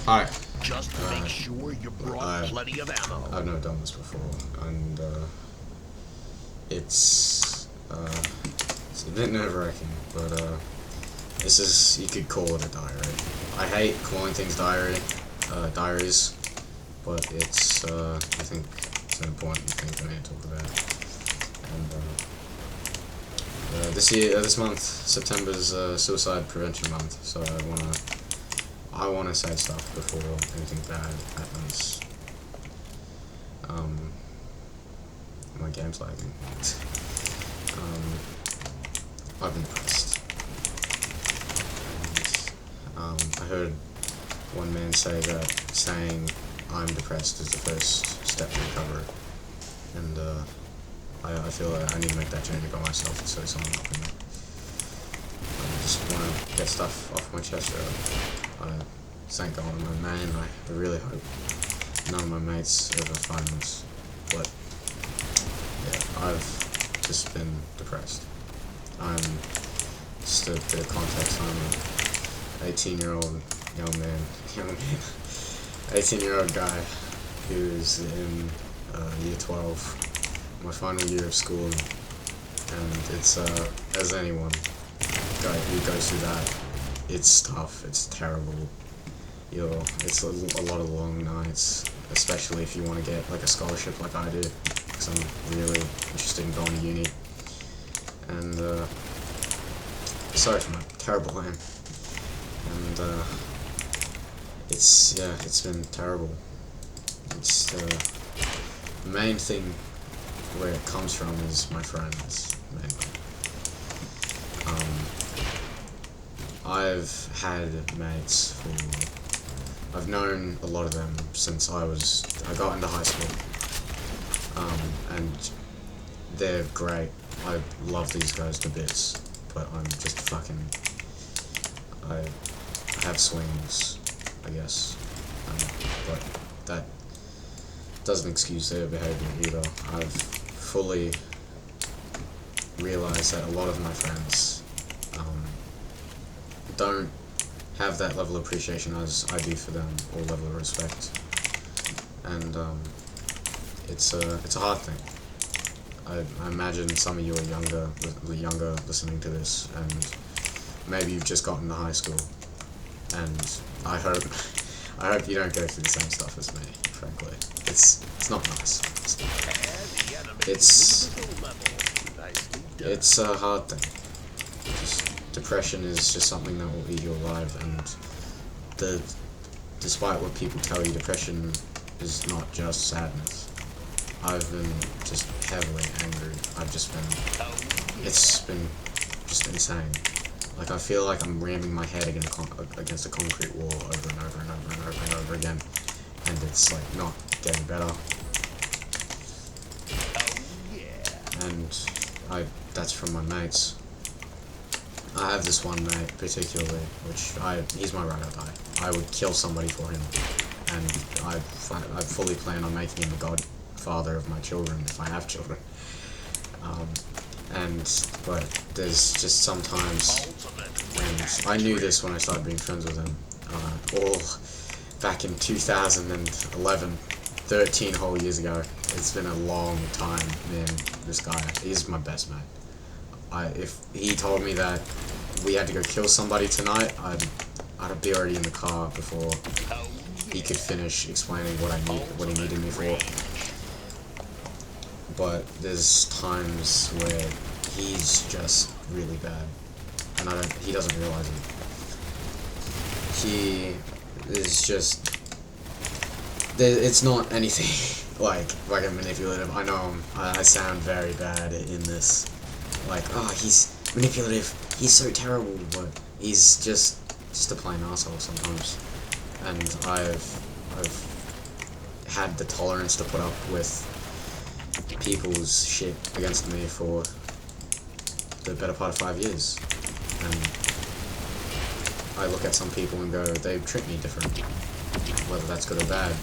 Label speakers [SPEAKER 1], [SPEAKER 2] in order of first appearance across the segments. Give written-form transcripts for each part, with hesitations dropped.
[SPEAKER 1] Hi.
[SPEAKER 2] Just make sure you brought plenty of ammo.
[SPEAKER 1] I've never done this before, and it's a bit nerve-wracking, but this is, you could call it a diary. I hate calling things diaries, but it's I think it's an important thing for me to talk about. And this month, September's Suicide Prevention Month, so I wanna say stuff before anything bad happens. My game's lagging. I've been depressed. And, I heard one man say that saying I'm depressed is the first step to recovery. And I feel like I need to make that journey by myself instead of someone helping me. I just want to get stuff off my chest. Thank God I'm a man. I really hope none of my mates ever find this. But yeah, I've just been depressed. I'm just a bit of context. I'm an 18-year-old young man, 18-year-old guy who's in year 12, my final year of school, and it's as anyone who goes through that, it's tough. It's terrible. It's a lot of long nights, especially if you want to get like a scholarship like I do, because I'm really interested in going to uni. And sorry for my terrible aim. And it's been terrible. It's the main thing where it comes from is my friends, mainly. I've had mates I've known a lot of them since I got into high school, and they're great. I love these guys to bits, but I'm just I have swings, I guess, but that doesn't excuse their behavior either. I've fully realized that a lot of my friends don't have that level of appreciation as I do for them, or level of respect, and it's a hard thing. I imagine some of you are younger listening to this, and maybe you've just gotten to high school, and I hope you don't go through the same stuff as me. Frankly, it's not nice. It's a hard thing. Depression is just something that will eat you alive, and despite what people tell you, depression is not just sadness. I've been just heavily angry. It's been just insane. Like, I feel like I'm ramming my head against a concrete wall over and over and over and over and over again, and it's like not getting better. And that's from my mates. I have this one mate particularly, he's my ride or die. I would kill somebody for him, and I fully plan on making him the godfather of my children if I have children. But there's just sometimes, and I knew this when I started being friends with him, all back in 2011, 13 whole years ago. It's been a long time, man. This guy, he's my best mate. If he told me that we had to go kill somebody tonight, I'd be already in the car before he could finish explaining what he needed me for. But there's times where he's just really bad, and he doesn't realize it. He is just, it's not anything like a manipulative. I know I sound very bad in this. Like, oh, he's manipulative, he's so terrible, but he's just a plain asshole sometimes. And I've had the tolerance to put up with people's shit against me for the better part of 5 years. And I look at some people and go, they treat me different, whether that's good or bad.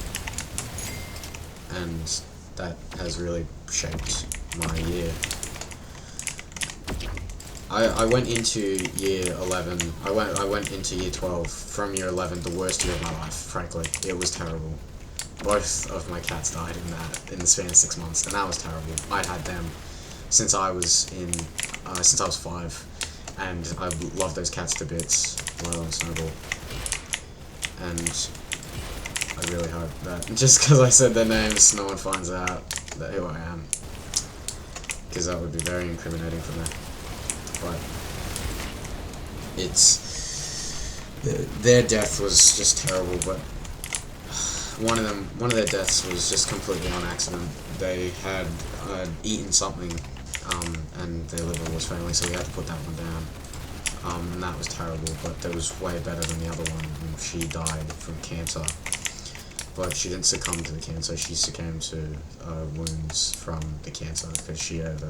[SPEAKER 1] And that has really shaped my year. I went into year 11. I went into year 12 from year 11, the worst year of my life. Frankly, it was terrible. Both of my cats died in the span of 6 months, and that was terrible. I'd had them since I was 5, and I loved those cats to bits. Lilo and Snowball, and I really hope that just because I said their names, no one finds out that who I am, because that would be very incriminating for me. But their death was just terrible. But one of their deaths was just completely on accident. They had eaten something, and their liver was failing, so we had to put that one down. And that was terrible, but that was way better than the other one. And she died from cancer, but she didn't succumb to the cancer. She succumbed to wounds from the cancer because she had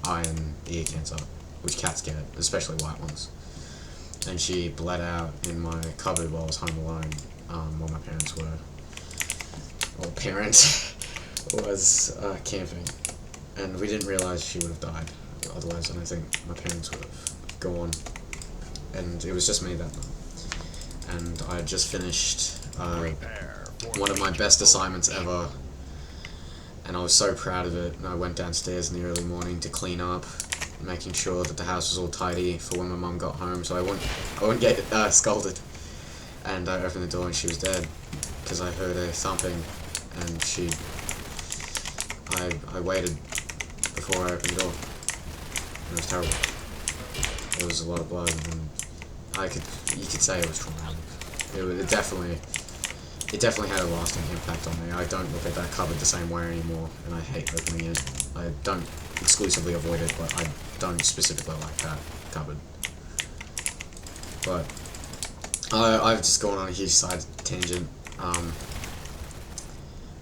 [SPEAKER 1] iron ear cancer, which cats get, especially white ones. And she bled out in my cupboard while I was home alone, while my parents were, or parents was camping, and we didn't realise she would have died. Otherwise, I don't think my parents would have gone. And it was just me that night. And I had just finished one of my best assignments ever, and I was so proud of it. And I went downstairs in the early morning to clean up, making sure that the house was all tidy for when my mum got home, so I wouldn't get scolded. And I opened the door and she was dead, because I heard her thumping, and I waited before I opened the door. And it was terrible. There was a lot of blood, and you could say it was traumatic. It definitely had a lasting impact on me. I don't look at that cupboard the same way anymore, and I hate opening it. I don't exclusively avoid it, but I don't specifically like that cupboard. But I've just gone on a huge side tangent.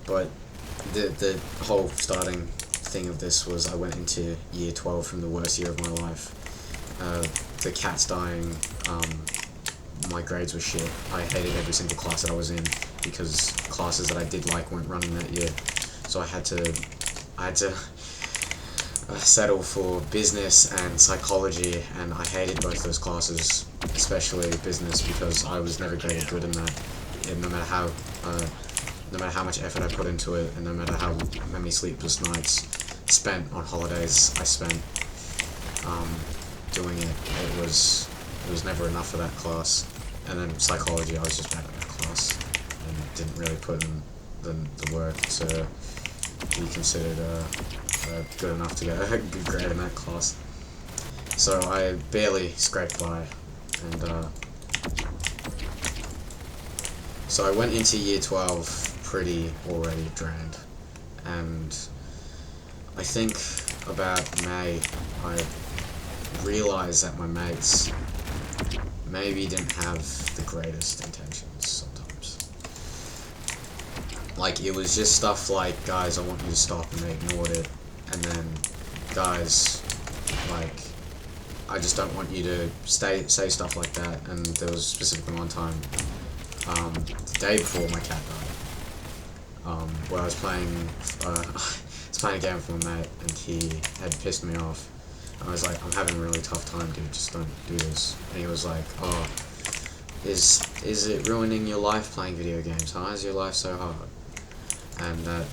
[SPEAKER 1] But the whole starting thing of this was I went into year 12 from the worst year of my life. The cats dying, my grades were shit. I hated every single class that I was in, because classes that I did like weren't running that year. So I had to settle for business and psychology, and I hated both those classes, especially business, because I was never graded good in that. And no matter how much effort I put into it, and no matter how many sleepless nights spent on holidays I spent doing it, it was never enough for that class. And then psychology, I was just bad at that class, and didn't really put in the work to be considered good enough to get a good grade in that class. So I barely scraped by, and so I went into year 12 pretty already drained, and I think about May, I realised that my mates maybe didn't have the greatest intentions sometimes. Like, it was just stuff like, guys, I want you to stop, and they ignored it. And then, guys, like, I just don't want you to say stuff like that. And there was specifically one time, the day before my cat died, where I was playing a game with my mate, and he had pissed me off. I was like, I'm having a really tough time, dude, just don't do this. And he was like, oh, is it ruining your life playing video games, huh? Is your life so hard? And that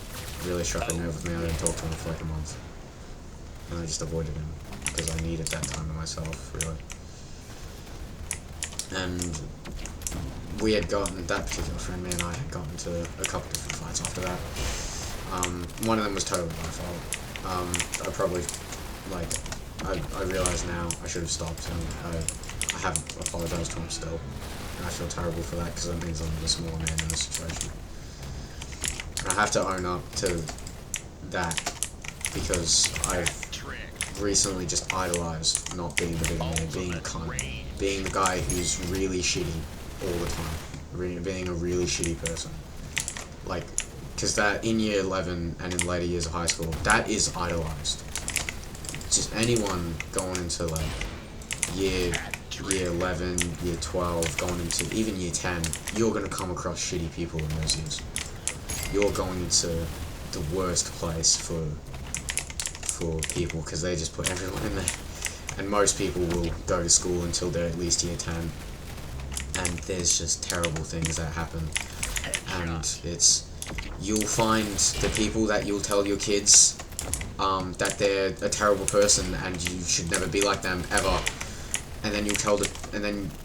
[SPEAKER 1] really struck a nerve with me. I didn't talk to him for like a month. And I just avoided him, because I needed that time to myself, really. And we had gotten, that particular friend, me and I had gotten into a couple different fights after that. One of them was totally my fault. I probably, like, I realise now I should have stopped, and I have apologised to him still, and I feel terrible for that, because that means I'm the smaller man in this situation. And I have to own up to that, because I've recently just idolised not being the big man, being a cunt, being the guy who's really shitty all the time, being a really shitty person. Like, because that in year 11 and in later years of high school, that is idolised. Just anyone going into like year 11, year 12, going into even year 10, you're going to come across shitty people in those years. You're going into the worst place for people, because they just put everyone in there. And most people will go to school until they're at least year 10. And there's just terrible things that happen. And you'll find the people that you'll tell your kids that they're a terrible person and you should never be like them ever. And then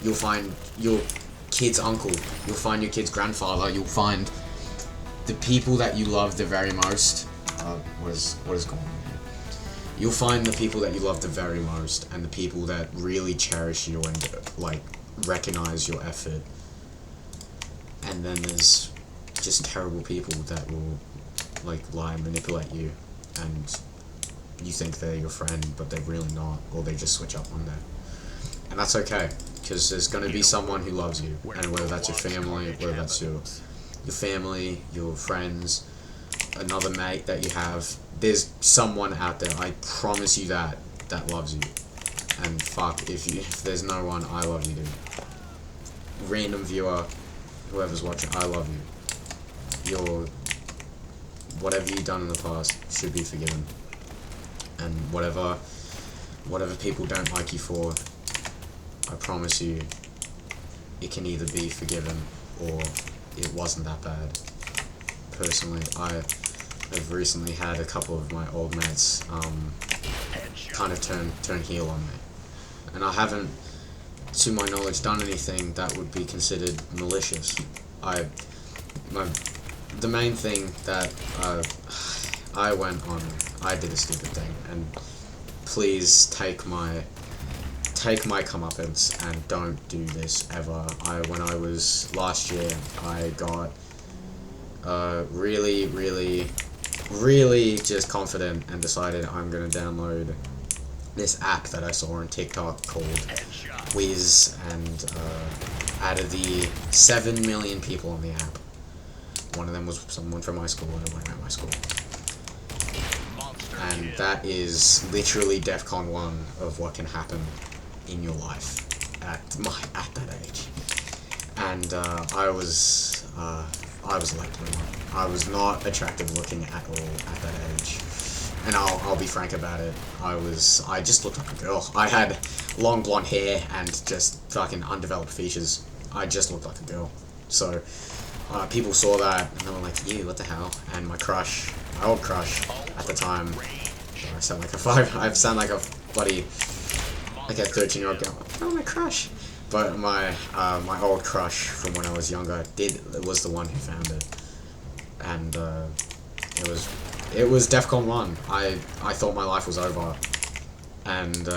[SPEAKER 1] you'll find your kid's uncle, you'll find your kid's grandfather, you'll find the people that you love the very most. What is going on here? You'll find the people that you love the very most, and the people that really cherish you and like recognize your effort. And then there's just terrible people that will like lie and manipulate you, and you think they're your friend, but they're really not, or they just switch up one day. And that's okay, because there's going to be someone who loves you, and whether that's your family, whether that's your family, your friends, another mate that you have, there's someone out there, I promise you that loves you. And fuck, if there's no one, I love you, dude. Random viewer, whoever's watching, I love you. Whatever you've done in the past should be forgiven. And whatever people don't like you for, I promise you, it can either be forgiven or it wasn't that bad. Personally, I've recently had a couple of my old mates kind of turn heel on me, and I haven't, to my knowledge, done anything that would be considered malicious. The main thing that I did a stupid thing, and please take my comeuppance and don't do this ever. When I was last year, I got really just confident and decided I'm gonna download this app that I saw on TikTok called Wiz, and out of the 7 million people on the app, one of them was someone from my school and everyone at my school. And that is literally DEFCON 1 of what can happen in your life at that age. And I was like 21. I was not attractive looking at all at that age. And I'll be frank about it. I just looked like a girl. I had long blonde hair and just fucking undeveloped features. I just looked like a girl. So people saw that and they were like, "You, what the hell?" And my old crush at the time, I sound like a bloody, like a 13-year-old girl. Oh, my crush. But my old crush from when I was younger was the one who found it, and it was DEFCON 1. I thought my life was over, and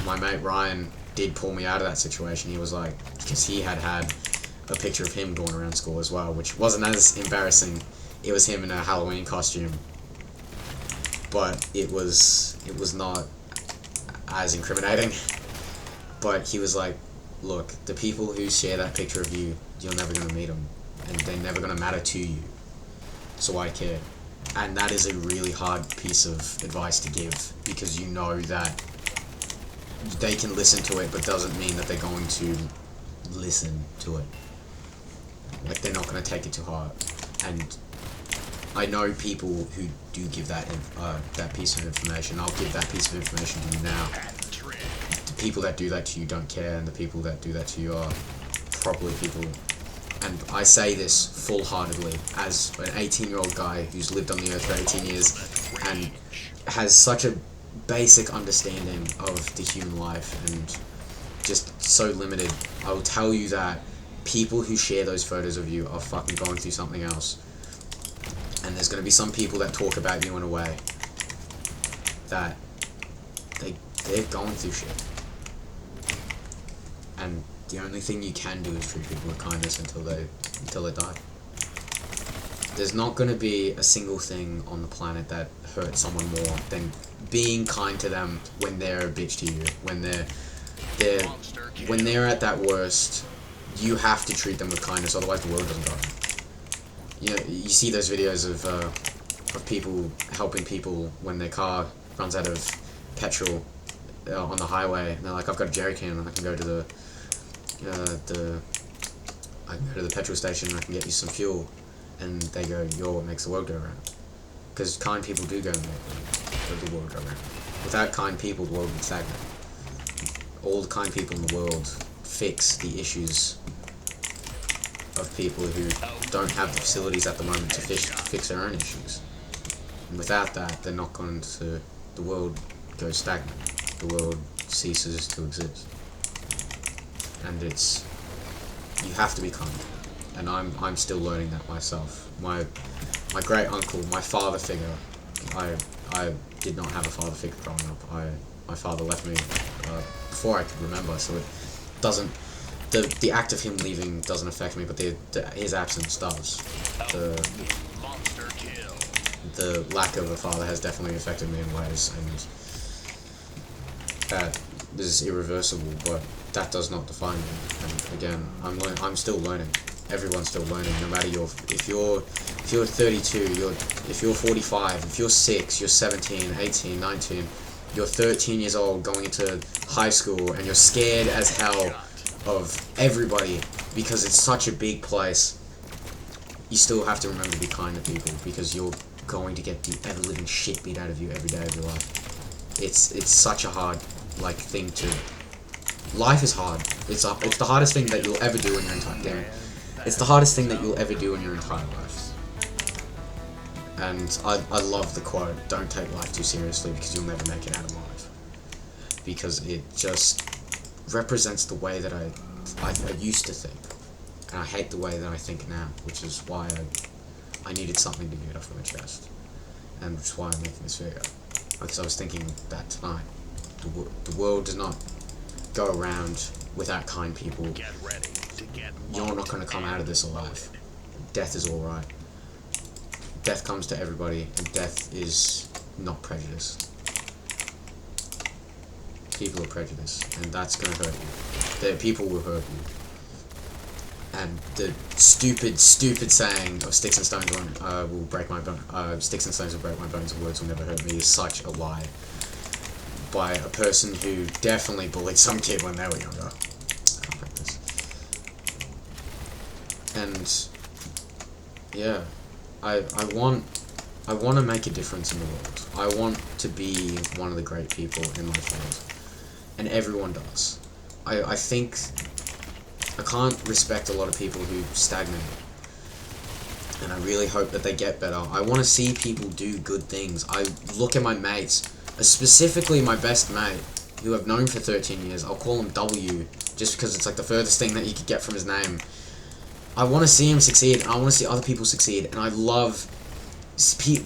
[SPEAKER 1] my mate Ryan did pull me out of that situation. He was like, because he had a picture of him going around school as well, which wasn't as embarrassing. It was him in a Halloween costume, but it was not as incriminating. But he was like, "Look, the people who share that picture of you, you're never going to meet them, and they're never going to matter to you, so I care." And that is a really hard piece of advice to give, because you know that they can listen to it, but doesn't mean that they're going to listen to it. Like, they're not going to take it to heart. And I know people who do give that piece of information. I'll give that piece of information to you now. The people that do that to you don't care, and the people that do that to you are probably people. And I say this full-heartedly as an 18-year-old guy who's lived on the earth for 18 years and has such a basic understanding of the human life and just so limited. I will tell you that people who share those photos of you are fucking going through something else. And there's going to be some people that talk about you in a way that they're going through shit. And the only thing you can do is treat people with kindness until they die. There's not going to be a single thing on the planet that hurts someone more than being kind to them when they're a bitch to you. When they're at that worst, you have to treat them with kindness, otherwise the world doesn't go. You see those videos of people helping people when their car runs out of petrol on the highway, and they're like, "I've got a jerry can, and I can go to the petrol station and I can get you some fuel." And they go, "You're what makes the world go round." Because kind people do go and make the world go round. Without kind people, the world would stagnate. All the kind people in the world fix the issues of people who don't have the facilities at the moment to fix their own issues. And without that, they're not going to. The world goes stagnant. The world ceases to exist. And it's. You have to be kind. And I'm still learning that myself. My great uncle, my father figure. I did not have a father figure growing up. My father left me before I could remember, so it doesn't. The act of him leaving doesn't affect me, but his absence does. The lack of a father has definitely affected me in ways, and that is irreversible. But that does not define me. And again, I'm still learning. Everyone's still learning. No matter if you're 32, if you're 45, if you're 6, you're 17, 18, 19, you're 13 years old going into high school, and you're scared as hell of everybody because it's such a big place. You still have to remember to be kind to people, because you're going to get the ever-living shit beat out of you every day of your life. It's such a hard thing to. Life is hard. It's the hardest thing that you'll ever do in your entire day. It's the hardest thing that you'll ever do in your entire life. And I love the quote, "Don't take life too seriously because you'll never make it out alive." Because it just represents the way that I used to think. And I hate the way that I think now, which is why I needed something to get off my chest. And which is why I'm making this video. Because I was thinking that tonight. The world does not go around without kind people. You're not going to come out of this alive. Death is alright. Death comes to everybody, and death is not prejudice. People are prejudiced, and that's going to hurt you. People will hurt you. And the stupid saying of sticks and stones will break my bones. Sticks and stones will break my bones, and words will never hurt me is such a lie. By a person who definitely bullied some kid when they were younger. I can't break this. And yeah, I want to make a difference in the world. I want to be one of the great people in my field, and everyone does. I think I can't respect a lot of people who stagnate, and I really hope that they get better. I want to see people do good things. I look at my mates, specifically my best mate, who I've known for 13 years. I'll call him W, just because it's the furthest thing that you could get from his name. I want to see him succeed, and I want to see other people succeed, and I love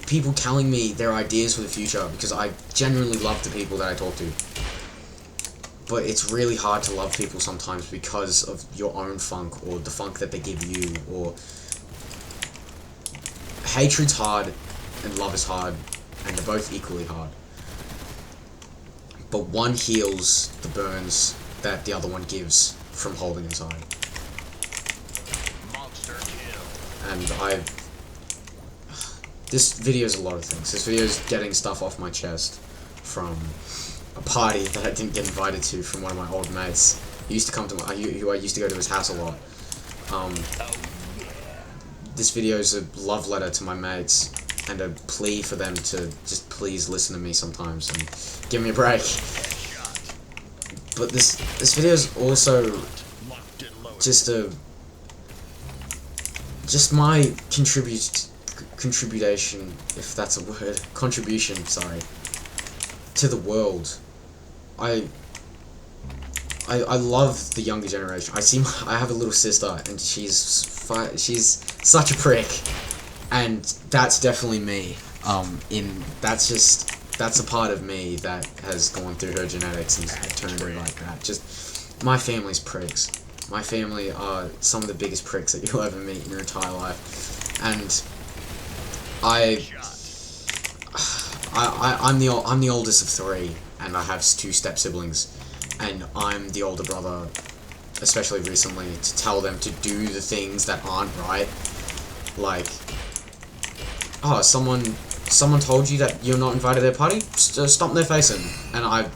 [SPEAKER 1] people telling me their ideas for the future, because I genuinely love the people that I talk to. But it's really hard to love people sometimes because of your own funk, or the funk that they give you, or... Hatred's hard, and love is hard, and they're both equally hard. But one heals the burns that the other one gives from holding inside. And this video is a lot of things. This video is getting stuff off my chest from a party that I didn't get invited to from one of my old mates. He used to come to who I used to go to his house a lot. This video is a love letter to my mates and a plea for them to just please listen to me sometimes and give me a break. But this video is also just my contribution, if that's a word, sorry, to the world. I love the younger generation. I have a little sister, and she's such a prick, and that's definitely me. That's a part of me that has gone through her genetics and turned her like that. Just my family's pricks. My family are some of the biggest pricks that you'll ever meet in your entire life, and I'm the oldest of 3, and I have 2 step siblings, and I'm the older brother, especially recently, to tell them to do the things that aren't right. Like, oh, someone told you that you're not invited to their party? Stomp their face in. And I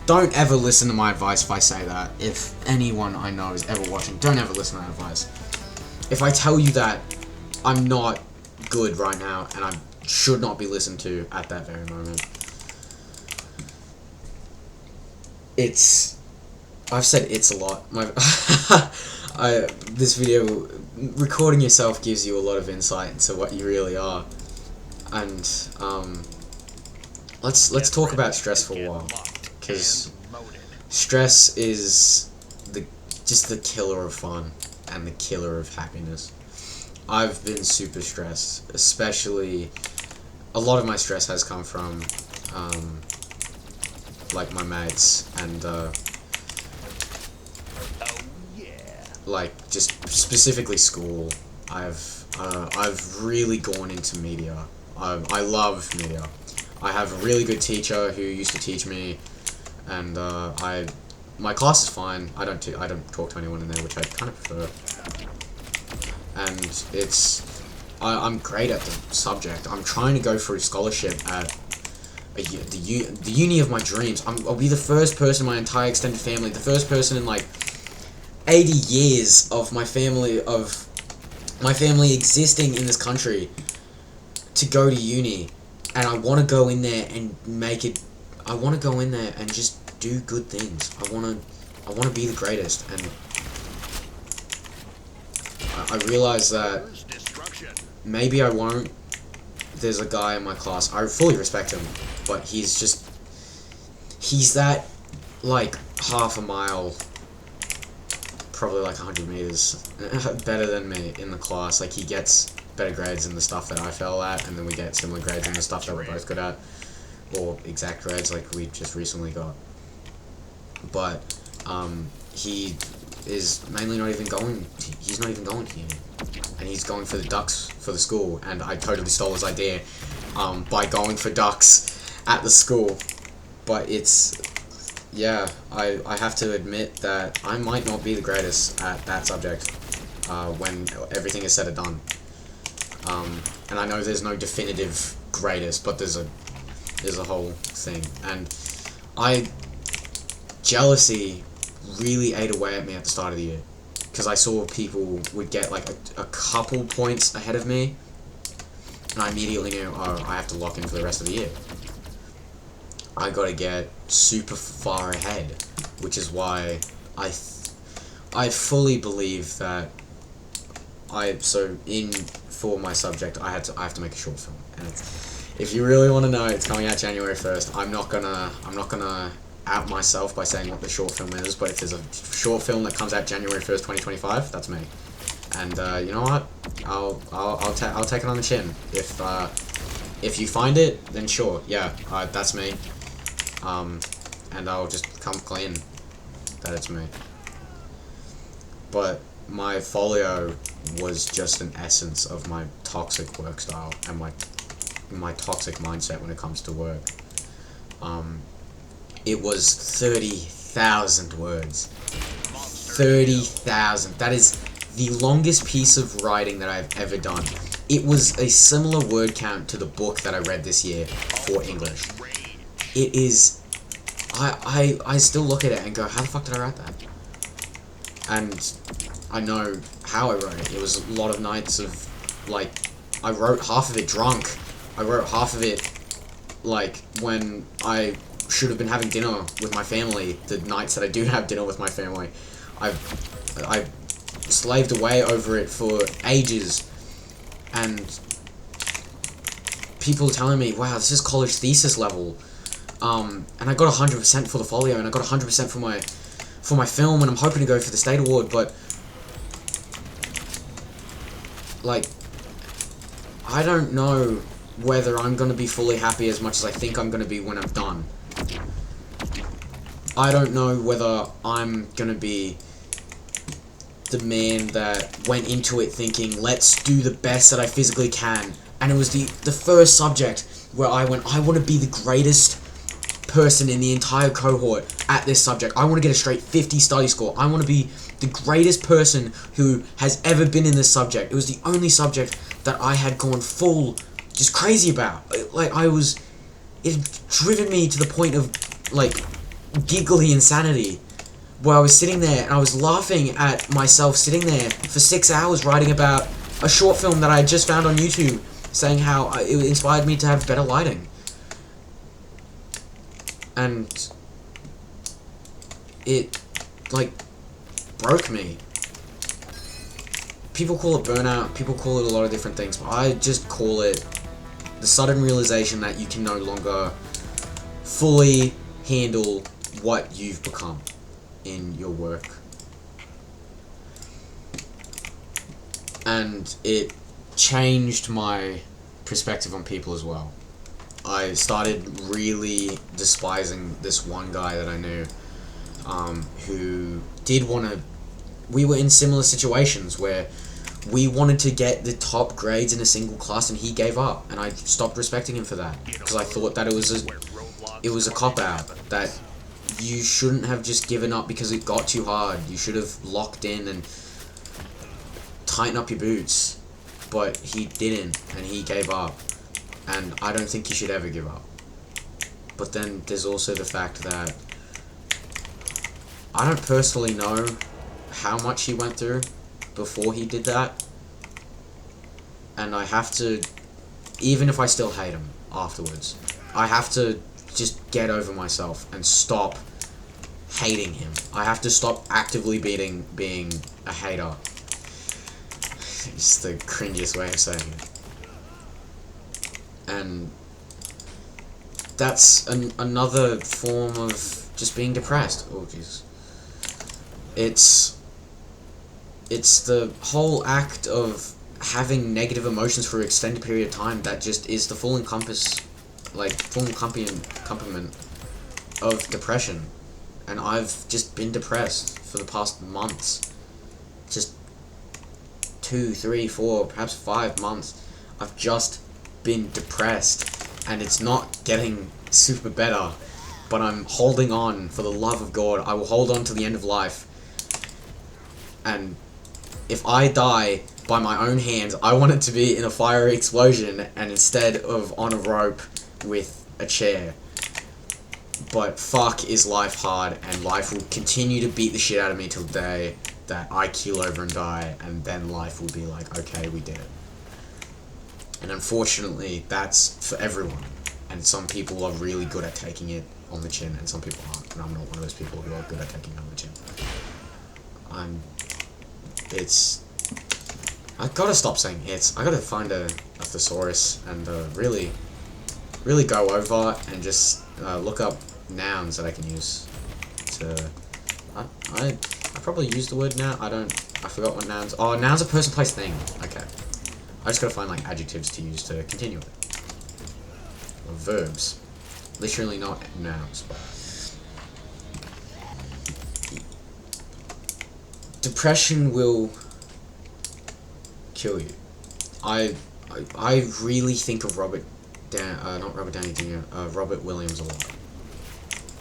[SPEAKER 1] don't ever listen to my advice if I say that. If anyone I know is ever watching, don't ever listen to that advice. If I tell you that I'm not good right now, and I should not be listened to at that very moment, it's, I've said it's a lot. This video, recording yourself gives you a lot of insight into what you really are. And let's talk about stress for a while, because stress is just the killer of fun and the killer of happiness. I've been super stressed, especially a lot of my stress has come from like my mates and like just specifically school. I've really gone into media. I love media. I have a really good teacher who used to teach me, and my class is fine. I don't talk to anyone in there, which I kind of prefer. And I'm great at the subject. I'm trying to go for a scholarship at the uni of my dreams. I'll be the first person in my entire extended family, the first person in like 80 years of my family existing in this country to go to uni, and I want to go in there and make it. I want to go in there and just do good things. I want to be the greatest, and I realize that maybe I won't. There's a guy in my class, I fully respect him, but he's that, like, half a mile, probably like 100 meters, better than me in the class. Like, he gets better grades in the stuff that I fell at, and then we get similar grades in the stuff that we're both good at, or exact grades like we just recently got. But, he is mainly not even going, he's not even going to uni, and he's going for the ducks for the school, and I totally stole his idea, by going for ducks at the school. But it's, yeah, I have to admit that I might not be the greatest at that subject, when everything is said and done. And I know there's no definitive greatest, but there's a whole thing, and jealousy really ate away at me at the start of the year, because I saw people would get like a couple points ahead of me, and I immediately knew, oh, I have to lock in for the rest of the year. I gotta get super far ahead, which is why I fully believe that for my subject I have to make a short film, and if you really want to know, it's coming out January 1st. I'm not gonna out myself by saying what the short film is, but if there's a short film that comes out January 1st, 2025, that's me. And you know what? I'll take it on the chin. If you find it, then sure, yeah, that's me. And I'll just come clean that it's me. But my folio was just an essence of my toxic work style and my toxic mindset when it comes to work. It was 30,000 words. 30,000. That is the longest piece of writing that I've ever done. It was a similar word count to the book that I read this year for English. It is... I still look at it and go, how the fuck did I write that? And I know how I wrote it. It was a lot of nights of, like, I wrote half of it drunk. I wrote half of it, like, when I should have been having dinner with my family, the nights that I do have dinner with my family. I slaved away over it for ages, and people telling me, wow, this is college thesis level, and I got 100% for the folio, and I got 100% for my film, and I'm hoping to go for the state award, but, like, I don't know whether I'm going to be fully happy as much as I think I'm going to be when I'm done. I don't know whether I'm going to be the man that went into it thinking, let's do the best that I physically can. And it was the first subject where I went, I want to be the greatest person in the entire cohort at this subject. I want to get a straight 50 study score. I want to be the greatest person who has ever been in this subject. It was the only subject that I had gone full just crazy about. Like, it driven me to the point of, like, giggly insanity, where I was sitting there and I was laughing at myself sitting there for 6 hours writing about a short film that I had just found on YouTube, saying how it inspired me to have better lighting. And it, like, broke me. People call it burnout, people call it a lot of different things, but I just call it the sudden realization that you can no longer fully handle what you've become in your work. And it changed my perspective on people as well. I started really despising this one guy that I knew, who did want to... We were in similar situations where we wanted to get the top grades in a single class and he gave up, and I stopped respecting him for that, because I thought that it was a cop-out, that you shouldn't have just given up because it got too hard. You should have locked in and tightened up your boots, but he didn't, and he gave up, and I don't think you should ever give up. But then there's also the fact that I don't personally know how much he went through before he did that, and I have to, even if I still hate him afterwards, I have to just get over myself and stop hating him. I have to stop actively being a hater. It's the cringiest way of saying it. And that's another form of just being depressed. Oh, Jesus. It's the whole act of having negative emotions for an extended period of time that just is the full accompaniment of depression. And I've just been depressed for the past months. Just 2, 3, 4, perhaps 5 months. I've just been depressed, and it's not getting super better, but I'm holding on. For the love of God, I will hold on to the end of life. And if I die by my own hands, I want it to be in a fiery explosion and instead of on a rope with a chair. But fuck, is life hard, and life will continue to beat the shit out of me till the day that I keel over and die, and then life will be like, okay, we did it. And unfortunately, that's for everyone. And some people are really good at taking it on the chin, and some people aren't. And I'm not one of those people who are good at taking it on the chin. I gotta stop saying it's. I gotta find a thesaurus and really go over and just look up nouns that I can use to... I probably used the word noun. I forgot what nouns... Oh, nouns are person, place, thing. Okay. I just gotta find, like, adjectives to use to continue it. Or verbs. Literally not nouns, but... Depression will kill you. I really think of Robert Downey Jr., Robert Williams a lot.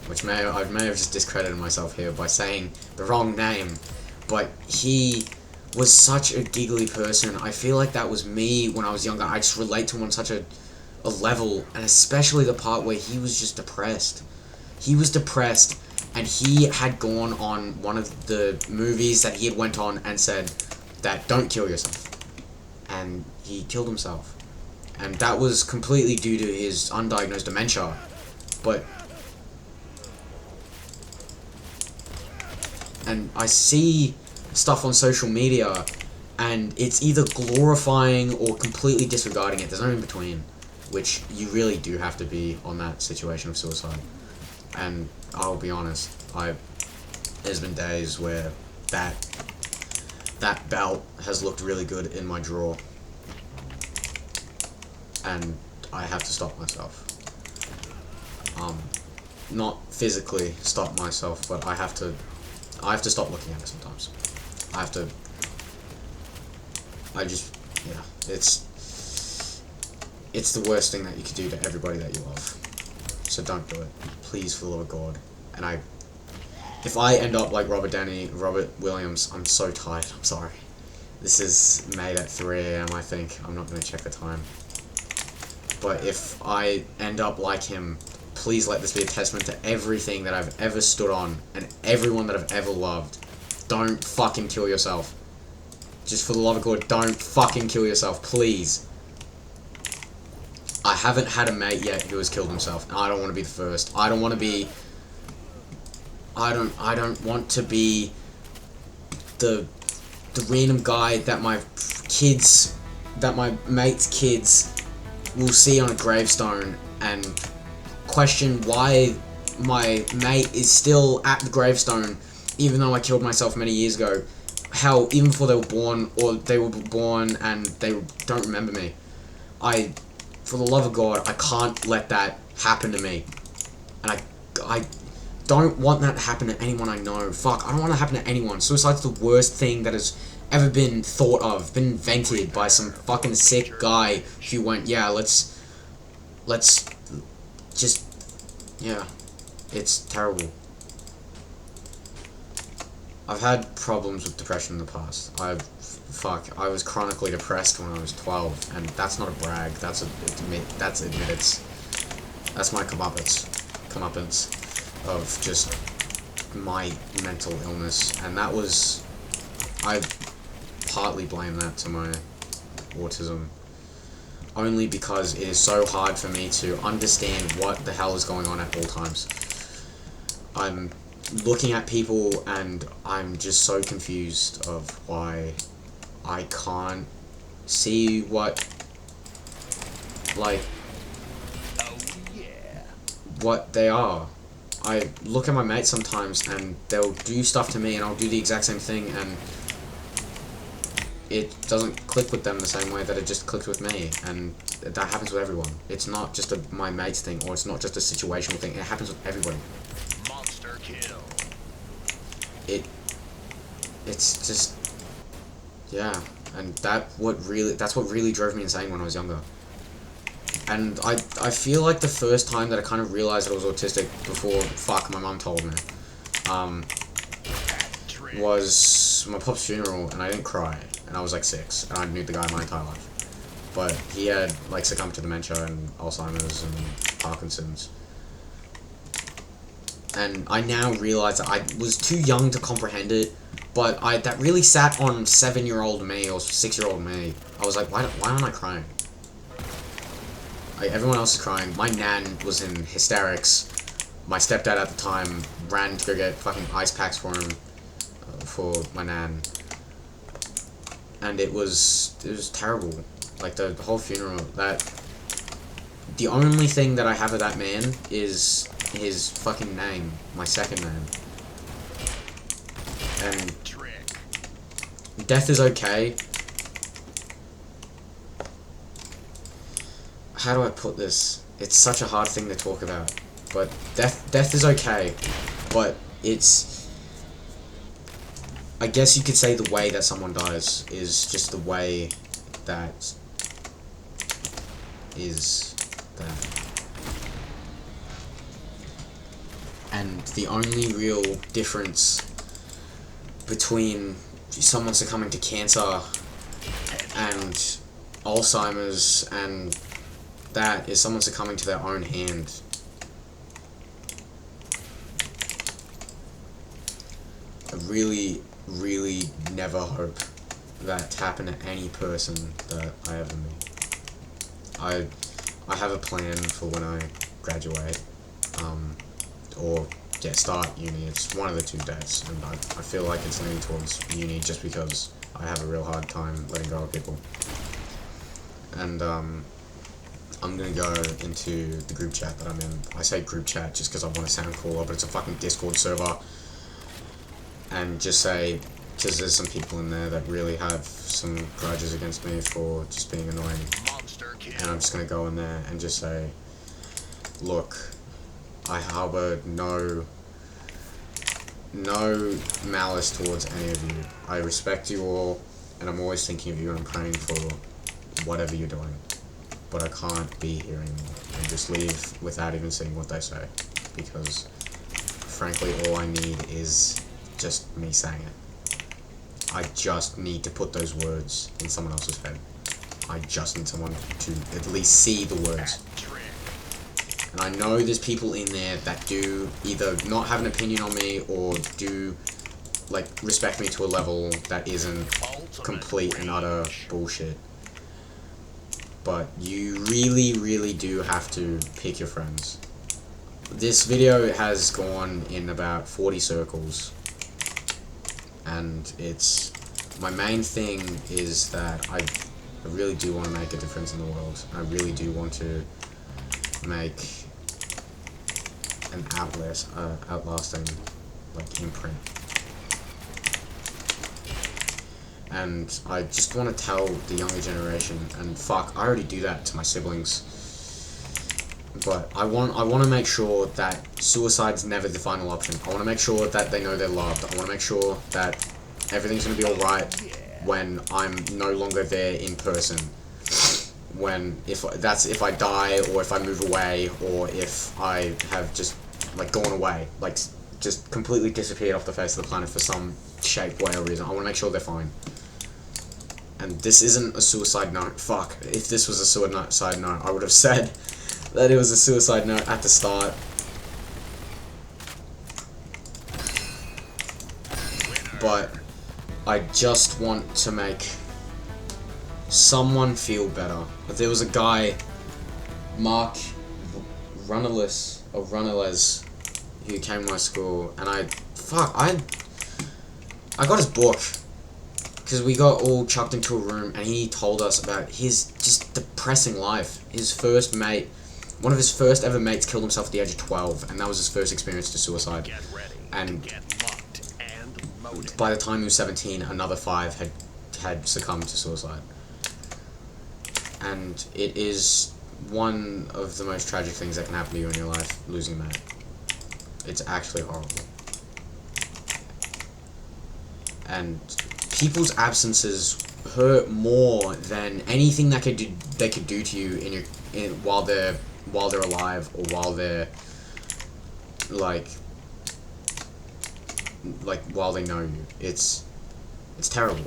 [SPEAKER 1] Which I may have just discredited myself here by saying the wrong name, but he was such a giggly person. I feel like that was me when I was younger. I just relate to him on such a level, and especially the part where he was just depressed. He was depressed, and he had gone on one of the movies that he had went on and said that don't kill yourself. And he killed himself. And that was completely due to his undiagnosed dementia. But... And I see stuff on social media, and it's either glorifying or completely disregarding it. There's no in between, which you really do have to be on that situation of suicide. And I'll be honest, there's been days where that belt has looked really good in my drawer, and I have to stop myself. Not physically stop myself, but I have to stop looking at it sometimes. It's the worst thing that you could do to everybody that you love. So don't do it. Please, for the love of God. And if I end up like Robert Williams, I'm so tired. I'm sorry. This is made at 3 AM, I think. I'm not going to check the time. But if I end up like him, please let this be a testament to everything that I've ever stood on and everyone that I've ever loved. Don't fucking kill yourself. Just for the love of God, don't fucking kill yourself, please. I haven't had a mate yet who has killed himself, and I don't want to be the first. I don't want to be I don't want to be the random guy that my mate's kids will see on a gravestone and question why my mate is still at the gravestone even though I killed myself many years ago. Hell, even before they were born, or they were born and they don't remember me. For the love of God, I can't let that happen to me. And I don't want that to happen to anyone I know. Fuck, I don't want that to happen to anyone. Suicide's the worst thing that has ever been thought of, been invented by some fucking sick guy who went, yeah, let's just, yeah, it's terrible. I've had problems with depression in the past. I was chronically depressed when I was 12, and that's not a brag. That's admittance. That's my comeuppance of just my mental illness, and that was, I partly blame that to my autism, only because it is so hard for me to understand what the hell is going on at all times. I'm looking at people and I'm just so confused of why I can't see what, like, what they are. I look at my mates sometimes and they'll do stuff to me and I'll do the exact same thing and it doesn't click with them the same way that it just clicked with me, and that happens with everyone. It's not just my mates thing, or it's not just a situational thing, it happens with everybody.
[SPEAKER 2] Monster kill.
[SPEAKER 1] It's just, yeah, and that's what really drove me insane when I was younger. And I feel like the first time that I kind of realized that I was autistic before, my mum told me, was my pop's funeral, and I didn't cry, and I was like 6, and I knew the guy my entire life. But he had, like, succumbed to dementia and Alzheimer's and Parkinson's. And I now realize that I was too young to comprehend it, but that really sat on 7-year-old me or 6-year-old me. I was like, why aren't I crying? Like, everyone else is crying. My nan was in hysterics. My stepdad at the time ran to go get fucking ice packs for him, for my nan. And it was terrible. Like, the whole funeral, the only thing that I have of that man is his fucking name, my second name. And death is okay. How do I put this? It's such a hard thing to talk about. But death is okay. But it's, I guess you could say the way that someone dies is just the way that is that. And the only real difference between someone succumbing to cancer and Alzheimer's and that is someone succumbing to their own hand. I really, really never hope that to happen to any person that I ever meet. I have a plan for when I graduate, or start uni. It's one of the two dates, and I feel like it's leaning towards uni just because I have a real hard time letting go of people. And I'm gonna go into the group chat that I'm in. I say group chat just because I want to sound cooler, but it's a fucking Discord server. And just say, because there's some people in there that really have some grudges against me for just being annoying. And I'm just gonna go in there and just say, look, I harbor no malice towards any of you. I respect you all, and I'm always thinking of you and I'm praying for whatever you're doing. But I can't be here anymore, and just leave without even seeing what they say. Because, frankly, all I need is just me saying it. I just need to put those words in someone else's head. I just need someone to at least see the words. And I know there's people in there that do either not have an opinion on me or do, like, respect me to a level that isn't complete and utter bullshit. But you really, really do have to pick your friends. this video has gone in about 40 circles, and my main thing is that I really do want to make a difference in the world. I really do want to make an outlasting, like, imprint. And I just want to tell the younger generation, and fuck, I already do that to my siblings, but I want to make sure that suicide's never the final option. I want to make sure that they know they're loved. I want to make sure that everything's going to be alright when I'm no longer there in person. If I die, or if I move away, or if I have just, like, gone away, like, just completely disappeared off the face of the planet for some shape, way, or reason. I want to make sure they're fine. And this isn't a suicide note. Fuck. If this was a suicide note, I would have said that it was a suicide note at the start. But I just want to make someone feel better. There was a guy, Mark Runneless, who came to my school, and I got his book, because we got all chucked into a room, and he told us about his just depressing life. His first mate, one of his first ever mates, killed himself at the age of 12, and that was his first experience to suicide. And by the time he was 17, another 5 had succumbed to suicide. And it is one of the most tragic things that can happen to you in your life, losing a mate. It's actually horrible. And people's absences hurt more than anything that they could do to you while they're alive, or while they're like while they know you. It's terrible.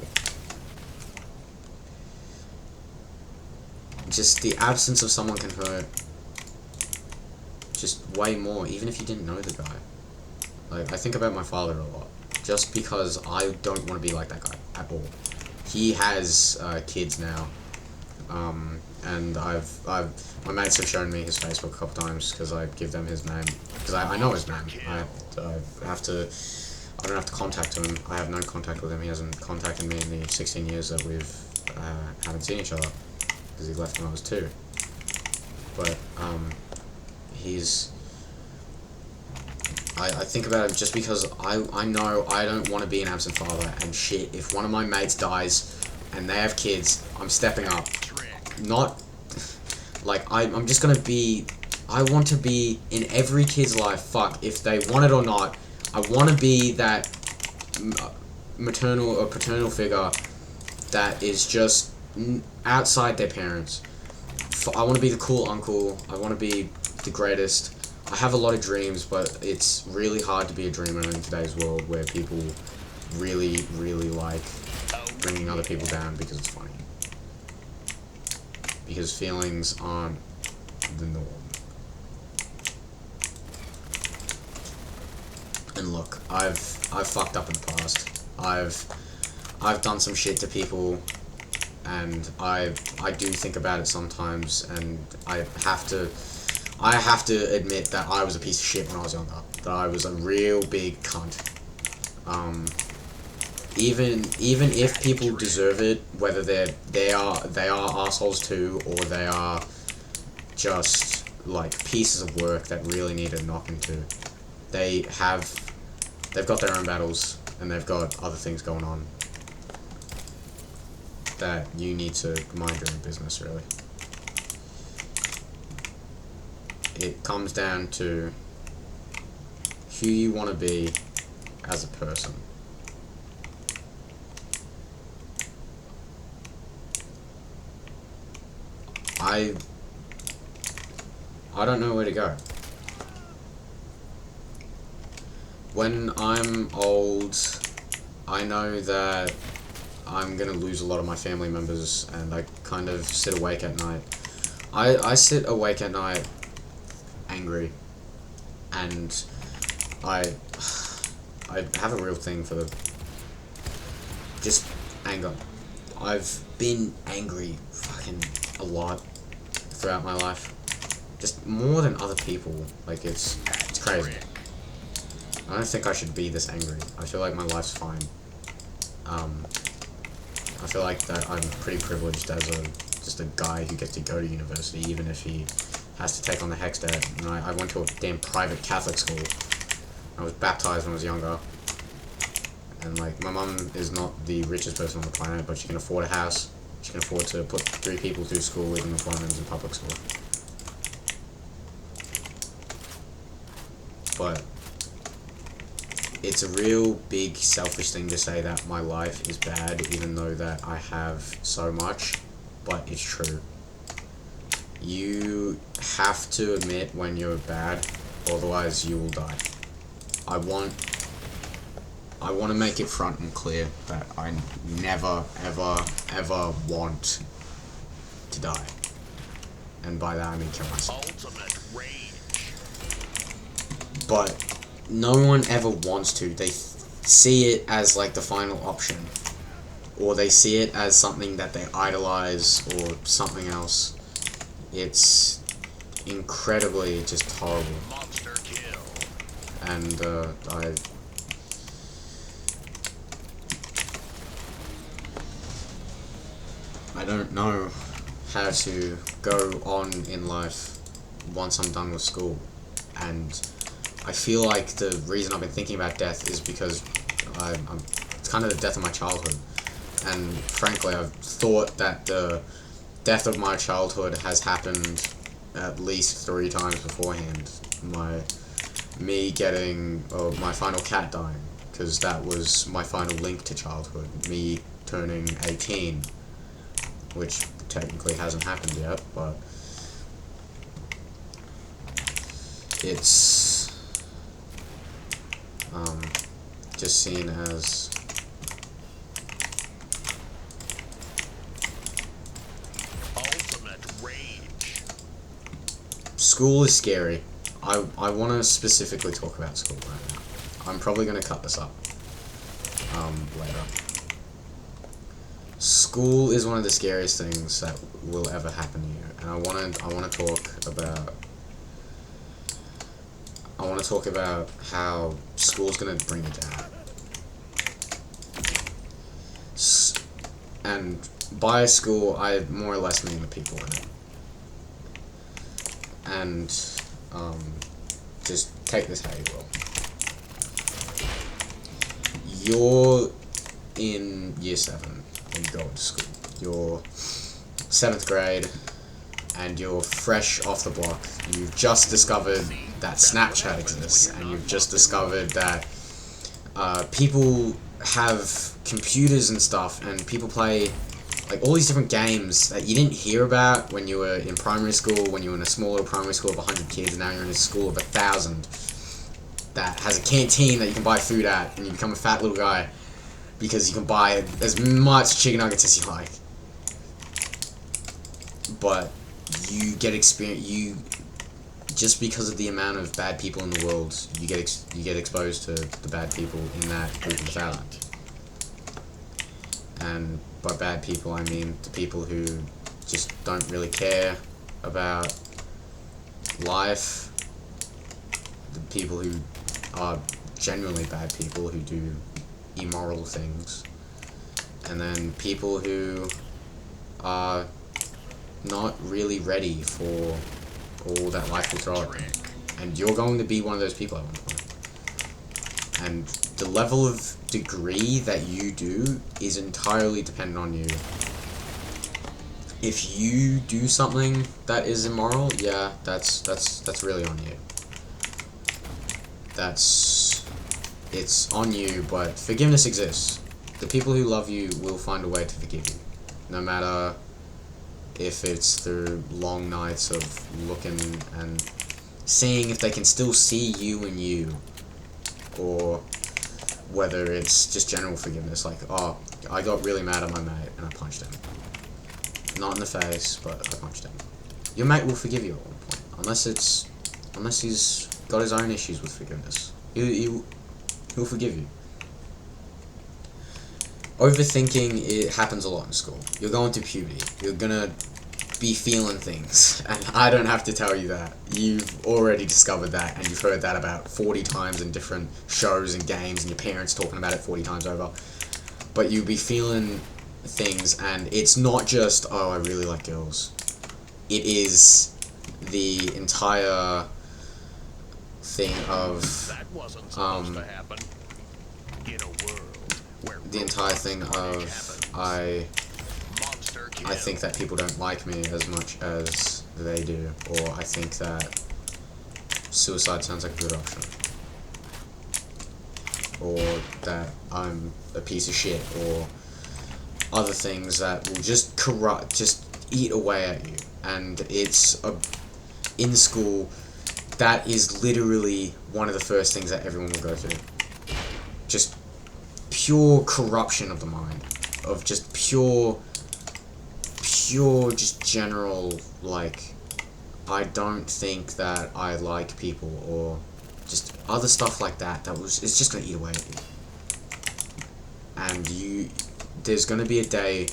[SPEAKER 1] Just the absence of someone can hurt just way more, even if you didn't know the guy. Like, I think about my father a lot, just because I don't want to be like that guy at all. He has kids now, and my mates have shown me his Facebook a couple times, because I give them his name, because I know his name. I don't have to contact him. I have no contact with him. He hasn't contacted me in the 16 years that we've haven't seen each other, because he left when I was 2. But I think about it just because I know I don't want to be an absent father, and shit, if one of my mates dies and they have kids, I'm stepping up. Not, like, I'm just gonna be, I want to be in every kid's life, fuck, if they want it or not. I want to be that maternal or paternal figure that is just outside their parents. I want to be the cool uncle. I want to be the greatest. I have a lot of dreams, but it's really hard to be a dreamer in today's world, where people really, really like bringing other people down because it's funny. Because feelings aren't the norm. And look, I've fucked up in the past. I've done some shit to people, and I do think about it sometimes, and I have to admit that I was a piece of shit when I was younger. That I was a real big cunt. Even if people deserve it, whether they are assholes too, or they are just like pieces of work that really need a knocking to, they've got their own battles, and they've got other things going on that you need to mind your own business, really. It comes down to who you want to be as a person. I don't know where to go. When I'm old, I know that I'm gonna lose a lot of my family members, and I kind of sit awake at night. I sit awake at night angry, and I have a real thing for just anger. I've been angry fucking a lot throughout my life. just more than other people. Like, it's crazy. I don't think I should be this angry. I feel like my life's fine. I feel like that I'm pretty privileged as just a guy who gets to go to university, even if he has to take on the HECS debt. And I went to a damn private Catholic school. I was baptized when I was younger. And, like, my mum is not the richest person on the planet, but she can afford a house. She can afford to put 3 people through school, even if one of them's in public school. But it's a real big selfish thing to say that my life is bad, even though that I have so much, but it's true. You have to admit when you're bad, otherwise you will die. I want to make it front and clear that I never, ever, ever want to die. And by that I mean kill myself.
[SPEAKER 2] Ultimate rage.
[SPEAKER 1] But no one ever wants to. They see it as like the final option. Or they see it as something that they idolize or something else. It's incredibly just horrible.
[SPEAKER 2] Monster kill.
[SPEAKER 1] And I don't know how to go on in life once I'm done with school. And I feel like the reason I've been thinking about death is because it's kind of the death of my childhood. And frankly, I've thought that the death of my childhood has happened at least 3 times beforehand. Me getting my final cat dying, because that was my final link to childhood. Me turning 18, which technically hasn't happened yet, but it's just seen as
[SPEAKER 2] Ultimate rage.
[SPEAKER 1] school is scary. I want to specifically talk about school right now. I'm probably going to cut this up later. School is one of the scariest things that will ever happen to you, and I want to talk about how school's going to bring you down. And by school, I more or less mean the people in it. And just take this how you will. You're in year 7 when you go into school. You're 7th grade, and you're fresh off the block. You've just discovered that Snapchat exists, and you've just discovered that people have computers and stuff, and people play like all these different games that you didn't hear about when you were in primary school, when you were in a smaller primary school of 100 kids, and now you're in a school of 1,000 that has a canteen that you can buy food at, and you become a fat little guy because you can buy as much chicken nuggets as you like. But you get experience. Just because of the amount of bad people in the world, you get exposed to the bad people in that group of 1,000. And by bad people, I mean the people who just don't really care about life, the people who are genuinely bad people who do immoral things, and then people who are not really ready for all that life will throw at them. And you're going to be one of those people at one point. And the level of degree that you do is entirely dependent on you. If you do something that is immoral, yeah, that's really on you. It's on you, but forgiveness exists. The people who love you will find a way to forgive you, no matter if it's through long nights of looking and seeing if they can still see you and you, or whether it's just general forgiveness, like, oh, I got really mad at my mate and I punched him. Not in the face, but I punched him. Your mate will forgive you at one point, unless he's got his own issues with forgiveness. He'll forgive you. Overthinking, it happens a lot in school. You're going through puberty. You're gonna be feeling things, and I don't have to tell you that. You've already discovered that, and you've heard that about 40 times in different shows and games, and your parents talking about it 40 times over. But you'll be feeling things, and it's not just, oh, I really like girls. It is the entire thing of,
[SPEAKER 2] That wasn't supposed to happen. In a world where
[SPEAKER 1] the entire thing of,
[SPEAKER 2] monster kill.
[SPEAKER 1] I think that people don't like me as much as they do, or I think that suicide sounds like a good option, or that I'm a piece of shit, or other things that will just eat away at you. And in school, that is literally one of the first things that everyone will go through. Just pure corruption of the mind, of just pure just general, like, I don't think that I like people, or just other stuff like that, it's just gonna eat away at you. And there's gonna be a day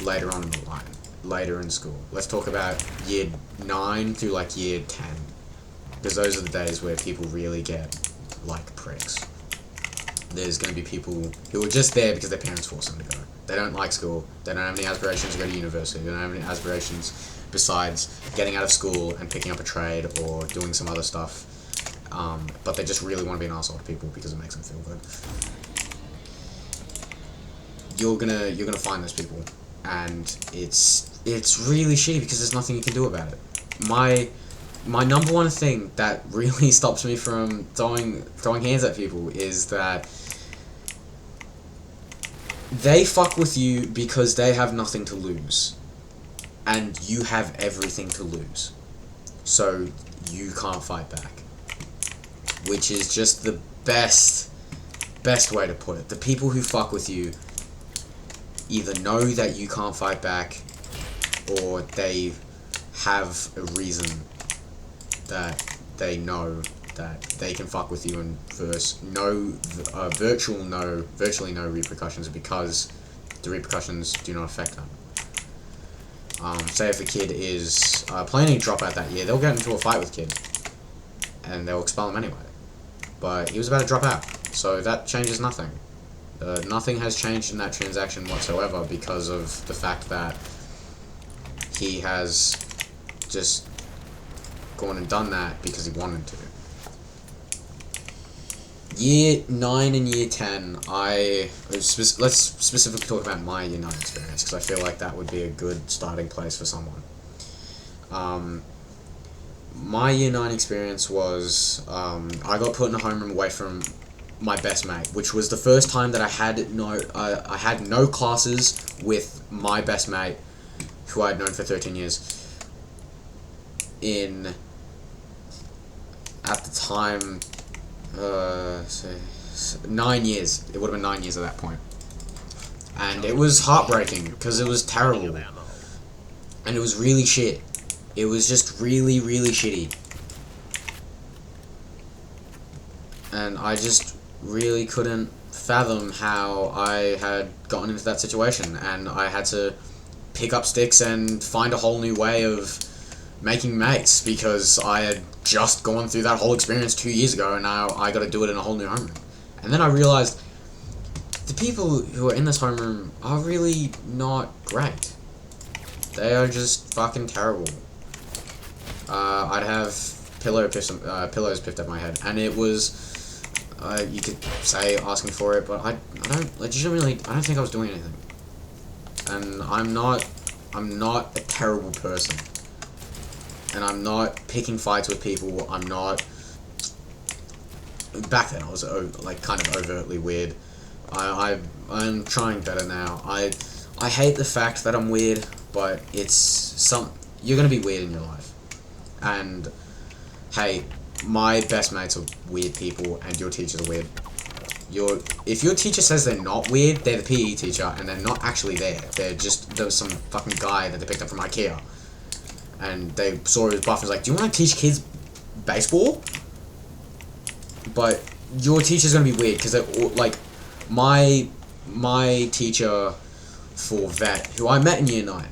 [SPEAKER 1] later on in the line, later in school. Let's talk about year 9 through like year 10. Because those are the days where people really get like pricks. There's going to be people who are just there because their parents force them to go. They don't like school. They don't have any aspirations to go to university. They don't have any aspirations besides getting out of school and picking up a trade or doing some other stuff. But they just really want to be an asshole to people because it makes them feel good. You're gonna find those people, and it's really shitty because there's nothing you can do about it. My number one thing that really stops me from throwing hands at people is that they fuck with you because they have nothing to lose, and you have everything to lose, so you can't fight back, which is just the best way to put it. The people who fuck with you either know that you can't fight back, or they have a reason that they know that they can fuck with you and virtually no repercussions, because the repercussions do not affect them. Say if a kid is planning to drop out that year, they'll get into a fight with kid, and they'll expel him anyway. But he was about to drop out, so that changes nothing. Nothing has changed in that transaction whatsoever because of the fact that he has just gone and done that because he wanted to. Year 9 and year 10, let's specifically talk about my year 9 experience, because I feel like that would be a good starting place for someone. My year 9 experience was, I got put in a homeroom away from my best mate, which was the first time that I had no classes with my best mate, who I had known for 13 years. At the time, 9 years. It would have been 9 years at that point. And it was heartbreaking, because it was terrible. And it was really shit. It was just really, really shitty. And I just really couldn't fathom how I had gotten into that situation, and I had to pick up sticks and find a whole new way of making mates, because I had just gone through that whole experience 2 years ago, and now I gotta do it in a whole new homeroom. And then I realized the people who are in this homeroom are really not great. They are just fucking terrible. I'd have pillows piffed at my head, and it was, you could say asking for it, but I don't think I was doing anything. And I'm not a terrible person. And I'm not picking fights with people. I'm not. Back then I was like kind of overtly weird. I'm trying better now. I hate the fact that I'm weird, but you're gonna be weird in your life. And hey, my best mates are weird people, and your teachers are weird. If your teacher says they're not weird, they're the PE teacher, and they're not actually there. There was some fucking guy that they picked up from IKEA, and they saw his buff and was like, "Do you want to teach kids baseball?" But your teacher's gonna be weird, because like my teacher for vet, who I met in year 9,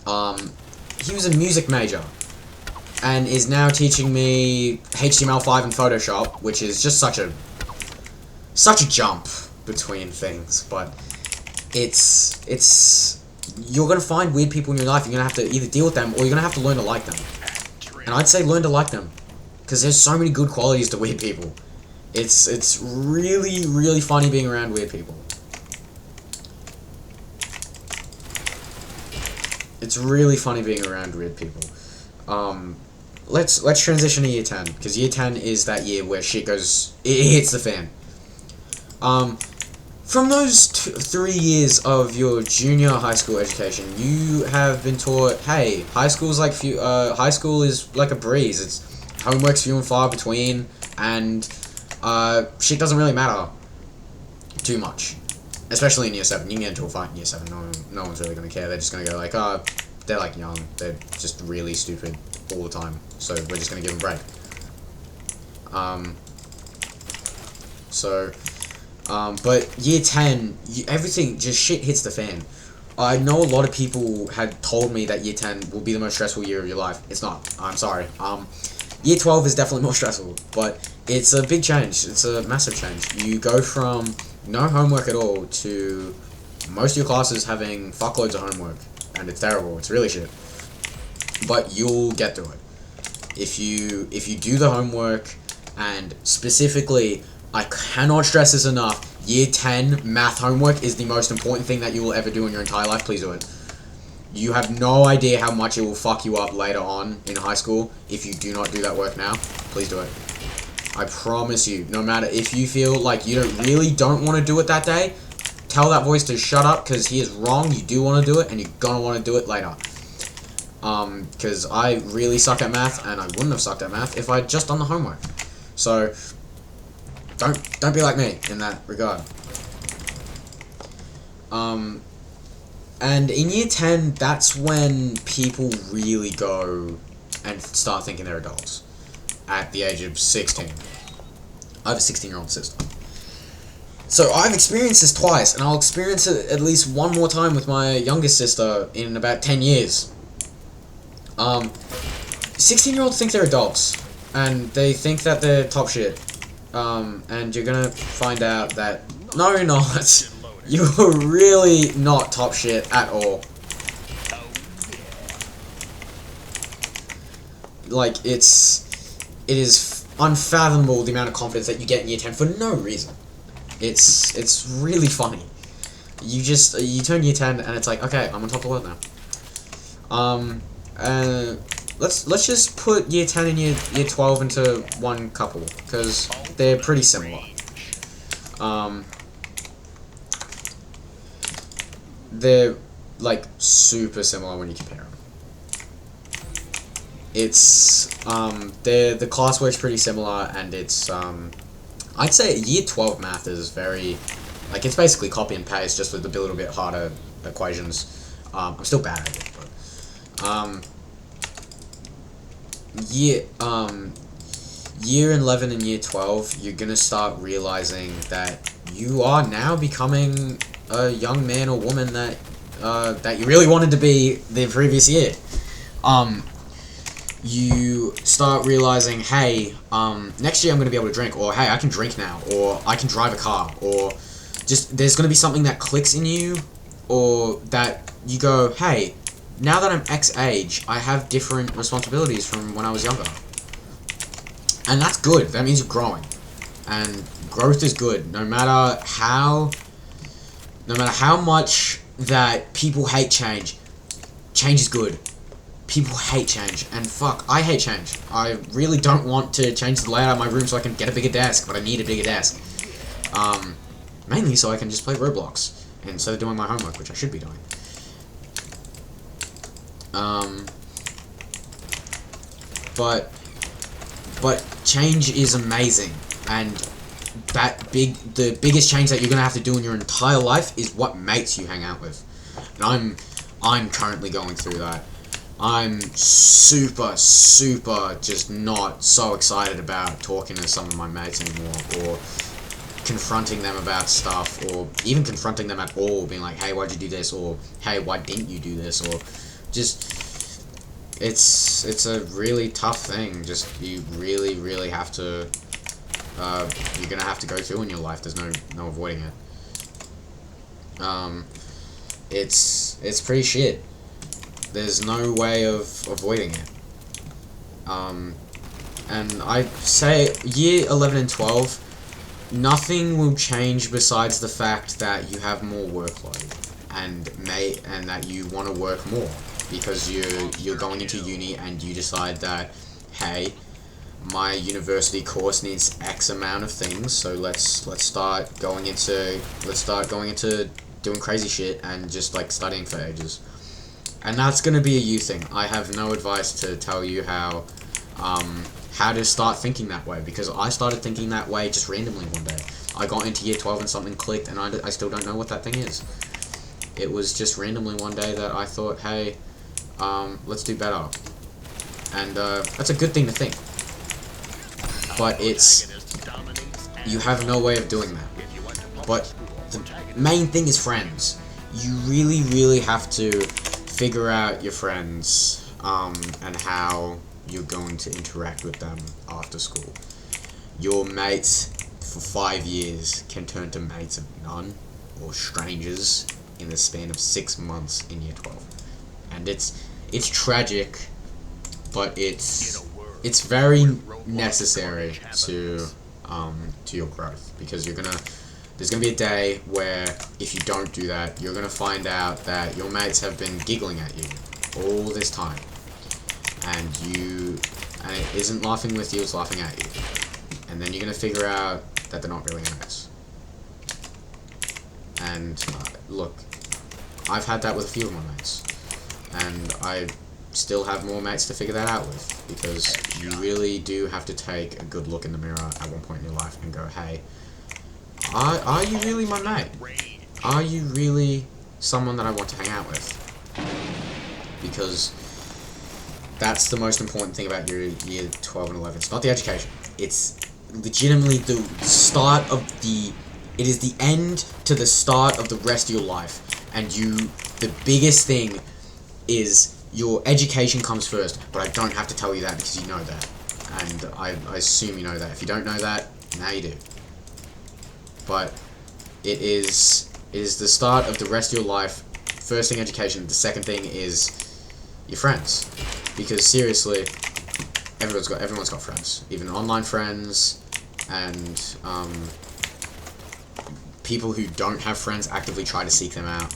[SPEAKER 1] he was a music major, and is now teaching me HTML5 and Photoshop, which is just such a jump between things. But it's you're gonna find weird people in your life. You're gonna have to either deal with them, or you're gonna have to learn to like them. And I'd say learn to like them, because there's so many good qualities to weird people. It's really, really funny being around weird people. It's really funny being around weird people. Let's transition to year 10, because year 10 is that year where shit goes, it hits the fan. From those 3 years of your junior high school education, you have been taught, hey, high school is like a breeze. It's homework's few and far between, and shit doesn't really matter too much, especially in year 7. You can get into a fight in year 7. No one's really gonna care. They're just gonna go like, they're like young. They're just really stupid all the time. So we're just gonna give them a break. But year 10, everything, just shit hits the fan. I know a lot of people had told me that year 10 will be the most stressful year of your life. It's not. I'm sorry. Year 12 is definitely more stressful, but it's a big change. It's a massive change. You go from no homework at all to most of your classes having fuckloads of homework, and it's terrible. It's really shit. But you'll get through it. If you do the homework, and specifically, I cannot stress this enough, year 10 math homework is the most important thing that you will ever do in your entire life. Please do it. You have no idea how much it will fuck you up later on in high school if you do not do that work now. Please do it. I promise you, no matter if you feel like you really don't want to do it that day, tell that voice to shut up, because he is wrong. You do want to do it, and you're gonna want to do it later. Because I really suck at math, and I wouldn't have sucked at math if I'd just done the homework. So, don't be like me in that regard. And in year 10, that's when people really go and start thinking they're adults. At the age of 16. I have a 16-year-old sister. So I've experienced this twice, and I'll experience it at least one more time with my youngest sister in about 10 years. 16-year-olds think they're adults, and they think that they're top shit. And you're gonna find out that, no you're not. You're really not top shit at all. Like, it is unfathomable the amount of confidence that you get in year 10 for no reason. It's really funny. You turn year 10 and it's like, okay, I'm on top of the world now. Let's just put year 10 and year 12 into one couple, because they're pretty similar. They're like super similar when you compare them. It's the classwork's pretty similar, and it's I'd say year 12 math is very, like, it's basically copy and paste, just with a little bit harder equations. I'm still bad at it, but year 11 and year 12, you're gonna start realizing that you are now becoming a young man or woman that that you really wanted to be the previous year. You start realizing, hey, next year I'm going to be able to drink, or hey, I can drink now, or I can drive a car, or just there's going to be something that clicks in you, or that you go, hey, now that I'm X age, I have different responsibilities from when I was younger. And that's good. That means you're growing. And growth is good. No matter how much that people hate change, change is good. People hate change, and fuck, I hate change. I really don't want to change the layout of my room so I can get a bigger desk, but I need a bigger desk. Mainly so I can just play Roblox instead of doing my homework, which I should be doing. But change is amazing, and the biggest change that you're gonna have to do in your entire life is what mates you hang out with. And I'm currently going through that. I'm super just not so excited about talking to some of my mates anymore, or confronting them about stuff, or even confronting them at all, being like, hey, why'd you do this, or hey, why didn't you do this, or just it's a really tough thing. Just you really have to you're gonna have to go through in your life. There's no avoiding it. It's pretty shit. There's no way of avoiding it. And I say year 11 and 12, nothing will change besides the fact that you have more workload and that you want to work more because you're going into uni and you decide that, hey, my university course needs X amount of things, so let's start going into doing crazy shit and just like studying for ages. And that's gonna be a you thing. I have no advice to tell you how to start thinking that way, because I started thinking that way just randomly one day. I got into year 12 and something clicked, and I still don't know what that thing is. It was just randomly one day that I thought, hey, let's do better. And that's a good thing to think. But you have no way of doing that. But the main thing is friends. You really have to figure out your friends, and how you're going to interact with them after school. Your mates for 5 years can turn to mates of none, or strangers, in the span of 6 months in year 12. And it's tragic, but it's very necessary to your growth, because there's gonna be a day where if you don't do that, you're gonna find out that your mates have been giggling at you all this time, and it isn't laughing with you, it's laughing at you, and then you're gonna figure out that they're not really mates. And look, I've had that with a few of my mates, and I still have more mates to figure that out with, because you really do have to take a good look in the mirror at one point in your life and go, hey, are you really my mate? Are you really someone that I want to hang out with? Because that's the most important thing about your year 12 and 11. It's not the education. It's legitimately the start of it is the end to the start of the rest of your life. And the biggest thing is your education comes first, but I don't have to tell you that because you know that. And I assume you know that. If you don't know that, now you do. But it is the start of the rest of your life. First thing, education. The second thing is your friends. Because seriously, everyone's got friends. Even online friends, and people who don't have friends actively try to seek them out.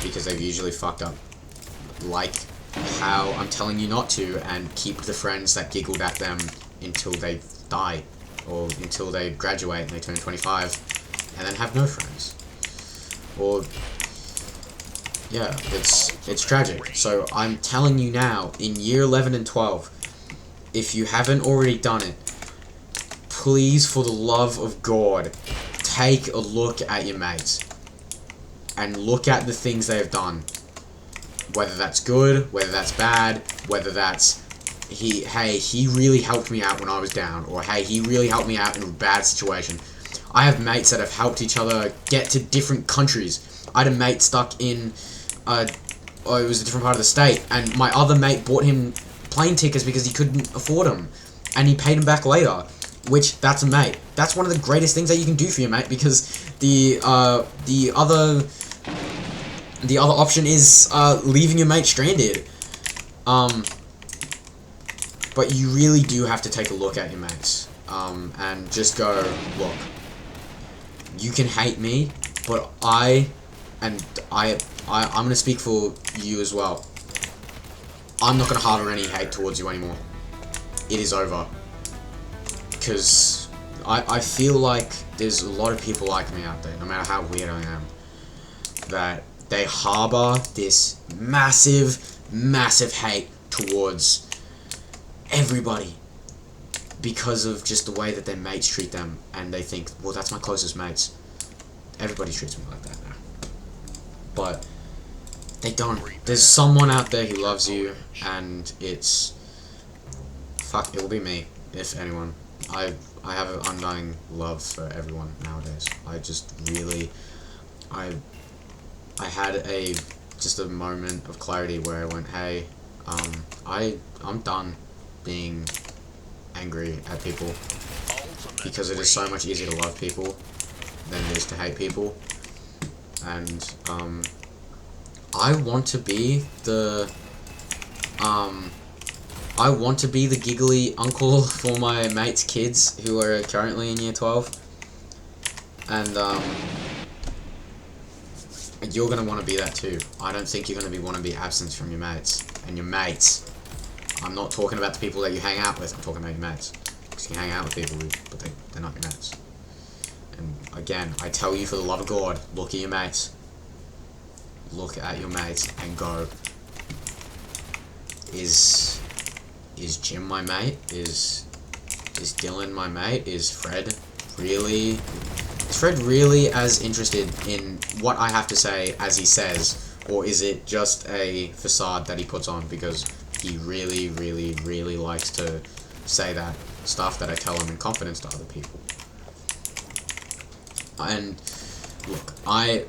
[SPEAKER 1] Because they've usually fucked up, like how I'm telling you not to, and keep the friends that giggled at them until they die, or until they graduate and they turn 25, and then have no friends. Or, yeah, it's tragic. So I'm telling you now, in year 11 and 12, if you haven't already done it, please, for the love of God, take a look at your mates. And look at the things they have done. Whether that's good, whether that's bad, whether that's, hey, he really helped me out when I was down, or hey, he really helped me out in a bad situation. I have mates that have helped each other get to different countries. I had a mate stuck in, it was a different part of the state, and my other mate bought him plane tickets because he couldn't afford them, and he paid him back later. Which, that's a mate. That's one of the greatest things that you can do for your mate, because the other option is leaving your mate stranded. But you really do have to take a look at your mates, and just go, look, you can hate me, but I'm gonna speak for you as well. I'm not gonna harbor any hate towards you anymore. It is over. Because I feel like there's a lot of people like me out there, no matter how weird I am, that they harbor this massive hate towards everybody because of just the way that their mates treat them, and they think, well, that's my closest mates. Everybody treats me like that now. But they don't. There's someone out there who loves you, and it will be me, if anyone. I have an undying love for everyone nowadays. I just really, I had a just a moment of clarity where I went, hey, I'm done being angry at people, because it is so much easier to love people than it is to hate people. And I want to be the giggly uncle for my mates' kids who are currently in year 12. And you're gonna want to be that too. I don't think you're gonna want to be absent from your mates. And your mates, I'm not talking about the people that you hang out with, I'm talking about your mates. Because you hang out with people, but they're not your mates. And again, I tell you, for the love of God, look at your mates. Look at your mates and go, is Jim my mate? Is Dylan my mate? Is Fred really as interested in what I have to say as he says? Or is it just a facade that he puts on because he really, really, really likes to say that stuff that I tell him in confidence to other people? And look, I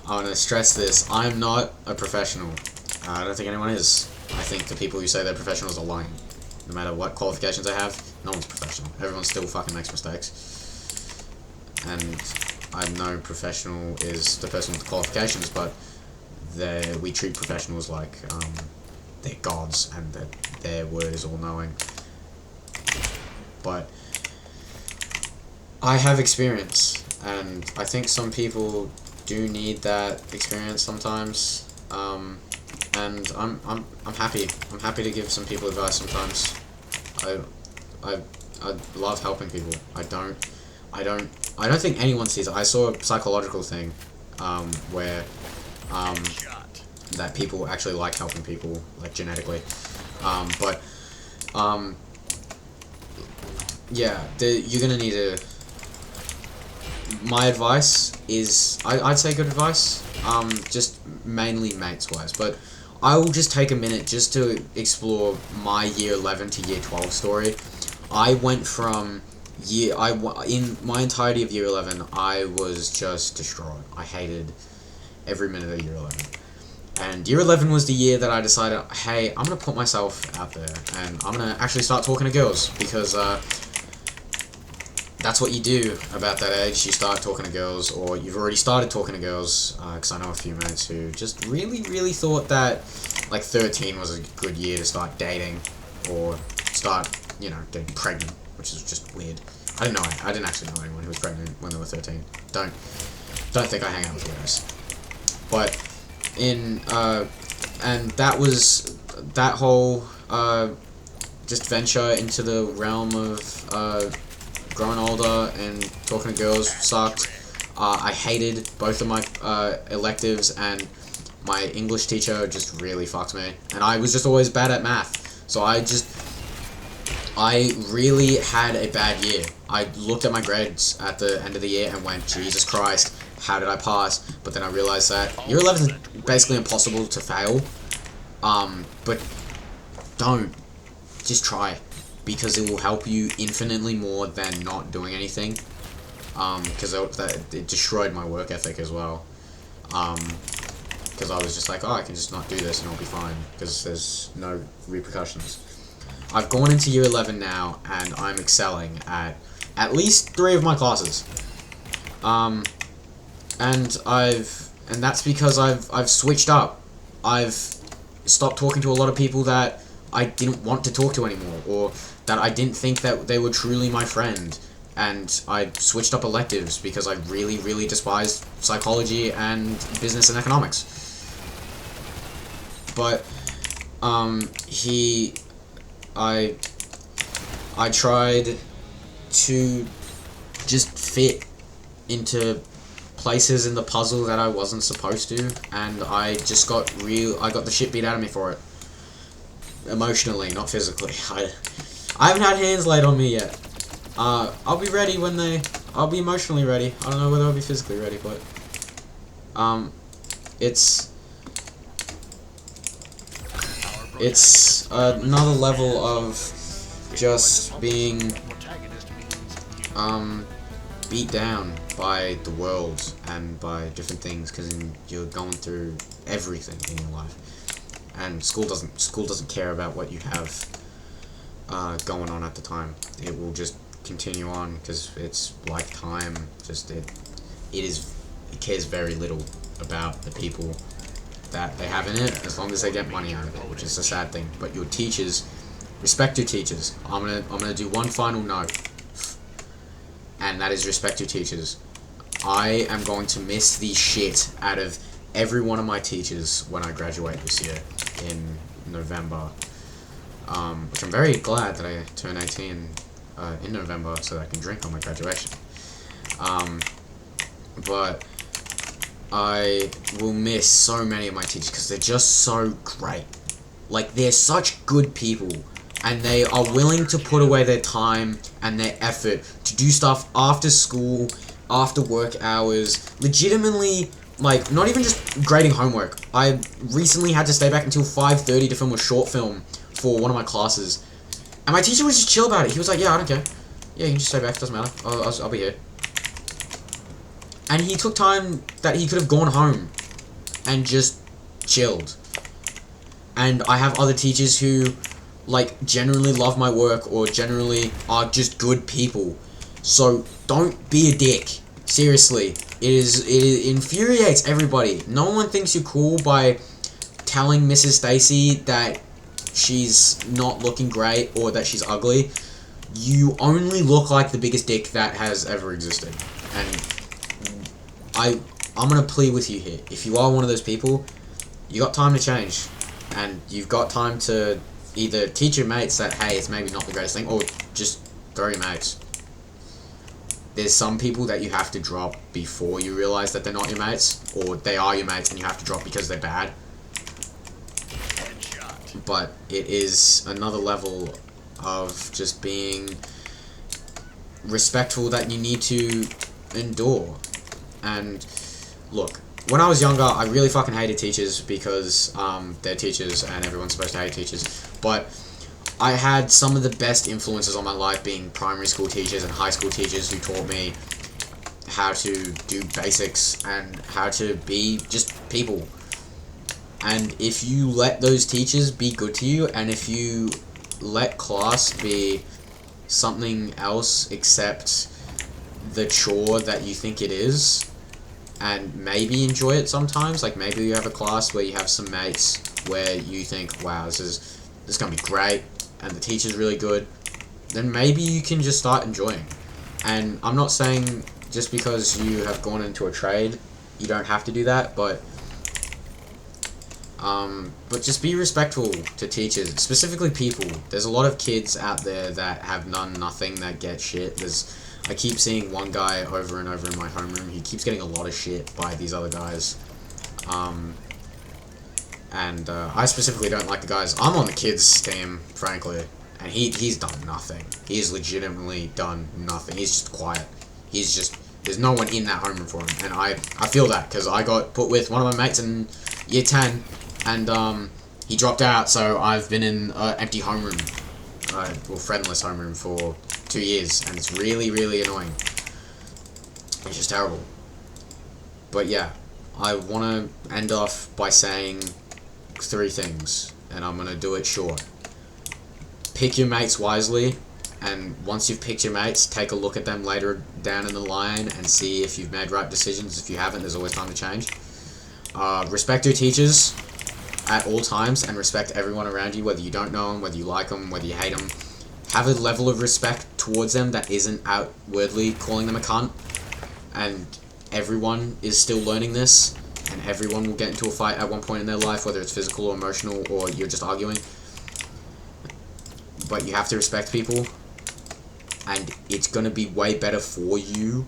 [SPEAKER 1] wanna stress this. I'm not a professional. I don't think anyone is. I think the people who say they're professionals are lying. No matter what qualifications I have, no one's professional. Everyone still fucking makes mistakes. And I know professional is the person with the qualifications, but we treat professionals like they're gods and that their word is all-knowing. But I have experience, and I think some people do need that experience sometimes. And I'm happy. I'm happy to give some people advice sometimes. I love helping people. I don't think anyone sees it. I saw a psychological thing where that people actually like helping people, like genetically. Yeah, you're gonna need to. My advice is, I'd say good advice, just mainly mates wise, but I will just take a minute just to explore my year 11 to year 12 story. I went from in my entirety of year 11, I was just distraught. I hated every minute of year 11. And year 11 was the year that I decided, hey, I'm gonna put myself out there, and I'm gonna actually start talking to girls, because that's what you do about that age. You start talking to girls, or you've already started talking to girls, because I know a few mates who just really, really thought that, like, 13 was a good year to start dating, or start, getting pregnant, which is just weird. I didn't actually know anyone who was pregnant when they were 13. Don't think I hang out with weirdos. But, and that was, that whole, just venture into the realm of, growing older and talking to girls sucked. I hated both of my electives, and my English teacher just really fucked me. And I was just always bad at math, so I really had a bad year. I looked at my grades at the end of the year and went, Jesus Christ, how did I pass? But then I realized that year 11 is basically impossible to fail. But don't. Just try. Because it will help you infinitely more than not doing anything. Because it destroyed my work ethic as well. Because I was just like, oh, I can just not do this and I'll be fine. Because there's no repercussions. I've gone into year 11 now, and I'm excelling at least 3 of my classes. And that's because I've switched up. I've stopped talking to a lot of people that I didn't want to talk to anymore, or that I didn't think that they were truly my friend, and I switched up electives because I really, really despised psychology and business and economics. But, I tried to just fit into places in the puzzle that I wasn't supposed to, and I just got the shit beat out of me for it. Emotionally, not physically. I haven't had hands laid on me yet. I'll be ready I'll be emotionally ready. I don't know whether I'll be physically ready, but it's another level of just being beat down by the world and by different things because you're going through everything in your life, and school doesn't care about what you have going on at the time. It will just continue on because it's like time. Just it cares very little about the people that they have in it, as long as they get money out of it, which is a sad thing. But your teachers, respect your teachers. I'm gonna do one final note, and that is respect your teachers. I am going to miss the shit out of every one of my teachers when I graduate this year in November. Which I'm very glad that I turn 18 in November so that I can drink on my graduation. But I will miss so many of my teachers because they're just so great. Like, they're such good people, and they are willing to put away their time and their effort to do stuff after school, after work hours, legitimately, like, not even just grading homework. I recently had to stay back until 5:30 to film a short film for one of my classes, and my teacher was just chill about it. He was like, yeah, I don't care. Yeah, you can just stay back, doesn't matter. I'll be here. And he took time that he could have gone home and just chilled. And I have other teachers who, like, generally love my work or generally are just good people. So don't be a dick. Seriously. It infuriates everybody. No one thinks you're cool by telling Mrs. Stacy that she's not looking great or that she's ugly. You only look like the biggest dick that has ever existed. And I'm gonna plead with you here. If you are one of those people, you got time to change. And you've got time to either teach your mates that, hey, it's maybe not the greatest thing, or just throw your mates. There's some people that you have to drop before you realize that they're not your mates, or they are your mates and you have to drop because they're bad. But it is another level of just being respectful that you need to endure. And look, when I was younger, I really fucking hated teachers because they're teachers and everyone's supposed to hate teachers. But I had some of the best influences on my life being primary school teachers and high school teachers who taught me how to do basics and how to be just people. And if you let those teachers be good to you, and if you let class be something else except the chore that you think it is, and maybe enjoy it sometimes, like maybe you have a class where you have some mates where you think, wow, this is gonna be great, and the teacher's really good, then maybe you can just start enjoying. And I'm not saying just because you have gone into a trade, you don't have to do that, but just be respectful to teachers, specifically people. There's a lot of kids out there that have nothing, that get shit. I keep seeing one guy over and over in my homeroom. He keeps getting a lot of shit by these other guys. I specifically don't like the guys. I'm on the kids' team, frankly, and he's done nothing. He's legitimately done nothing. He's just quiet. There's no one in that homeroom for him, and I feel that, because I got put with one of my mates in year 10, and he dropped out, so I've been in empty homeroom, friendless homeroom for 2 years, and it's really, really annoying. It's just terrible. But yeah, I want to end off by saying 3 things, and I'm going to do it short. Pick your mates wisely, and once you've picked your mates, take a look at them later down in the line and see if you've made right decisions. If you haven't, there's always time to change. Respect your teachers at all times, and respect everyone around you, whether you don't know them, whether you like them, whether you hate them. Have a level of respect towards them that isn't outwardly calling them a cunt. And everyone is still learning this, and everyone will get into a fight at one point in their life, whether it's physical or emotional, or you're just arguing. But you have to respect people, and it's going to be way better for you.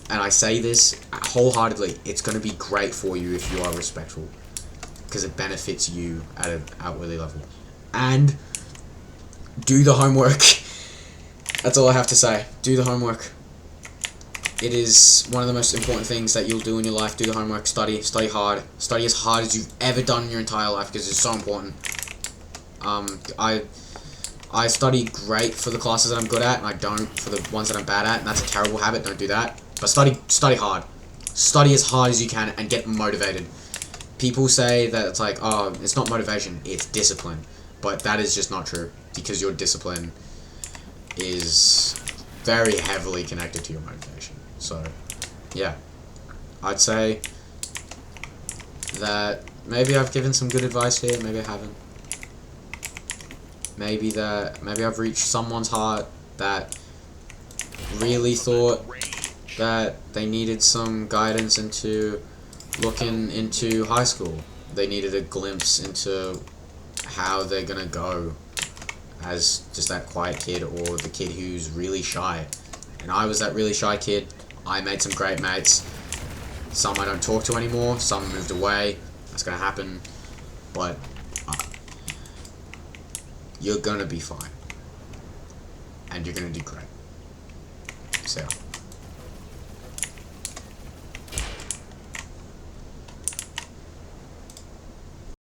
[SPEAKER 1] And I say this wholeheartedly, it's going to be great for you if you are respectful, because it benefits you at an outwardly level. And do the homework. That's all I have to say. Do the homework. It is one of the most important things that you'll do in your life. Do the homework. Study hard. Study as hard as you've ever done in your entire life, because it's so important. I study great for the classes that I'm good at, and I don't for the ones that I'm bad at, and that's a terrible habit. Don't do that. But study hard. Study as hard as you can and get motivated. People say that it's like, oh, it's not motivation, it's discipline. But that is just not true, because your discipline is very heavily connected to your motivation. So, yeah. I'd say that maybe I've given some good advice here, maybe I haven't. Maybe I've reached someone's heart that really thought that they needed some guidance into looking into high school. They needed a glimpse into how they're gonna go as just that quiet kid or the kid who's really shy. And I was that really shy kid. I made some great mates. Some I don't talk to anymore, some moved away. That's gonna happen. But you're gonna be fine. And you're gonna do great. So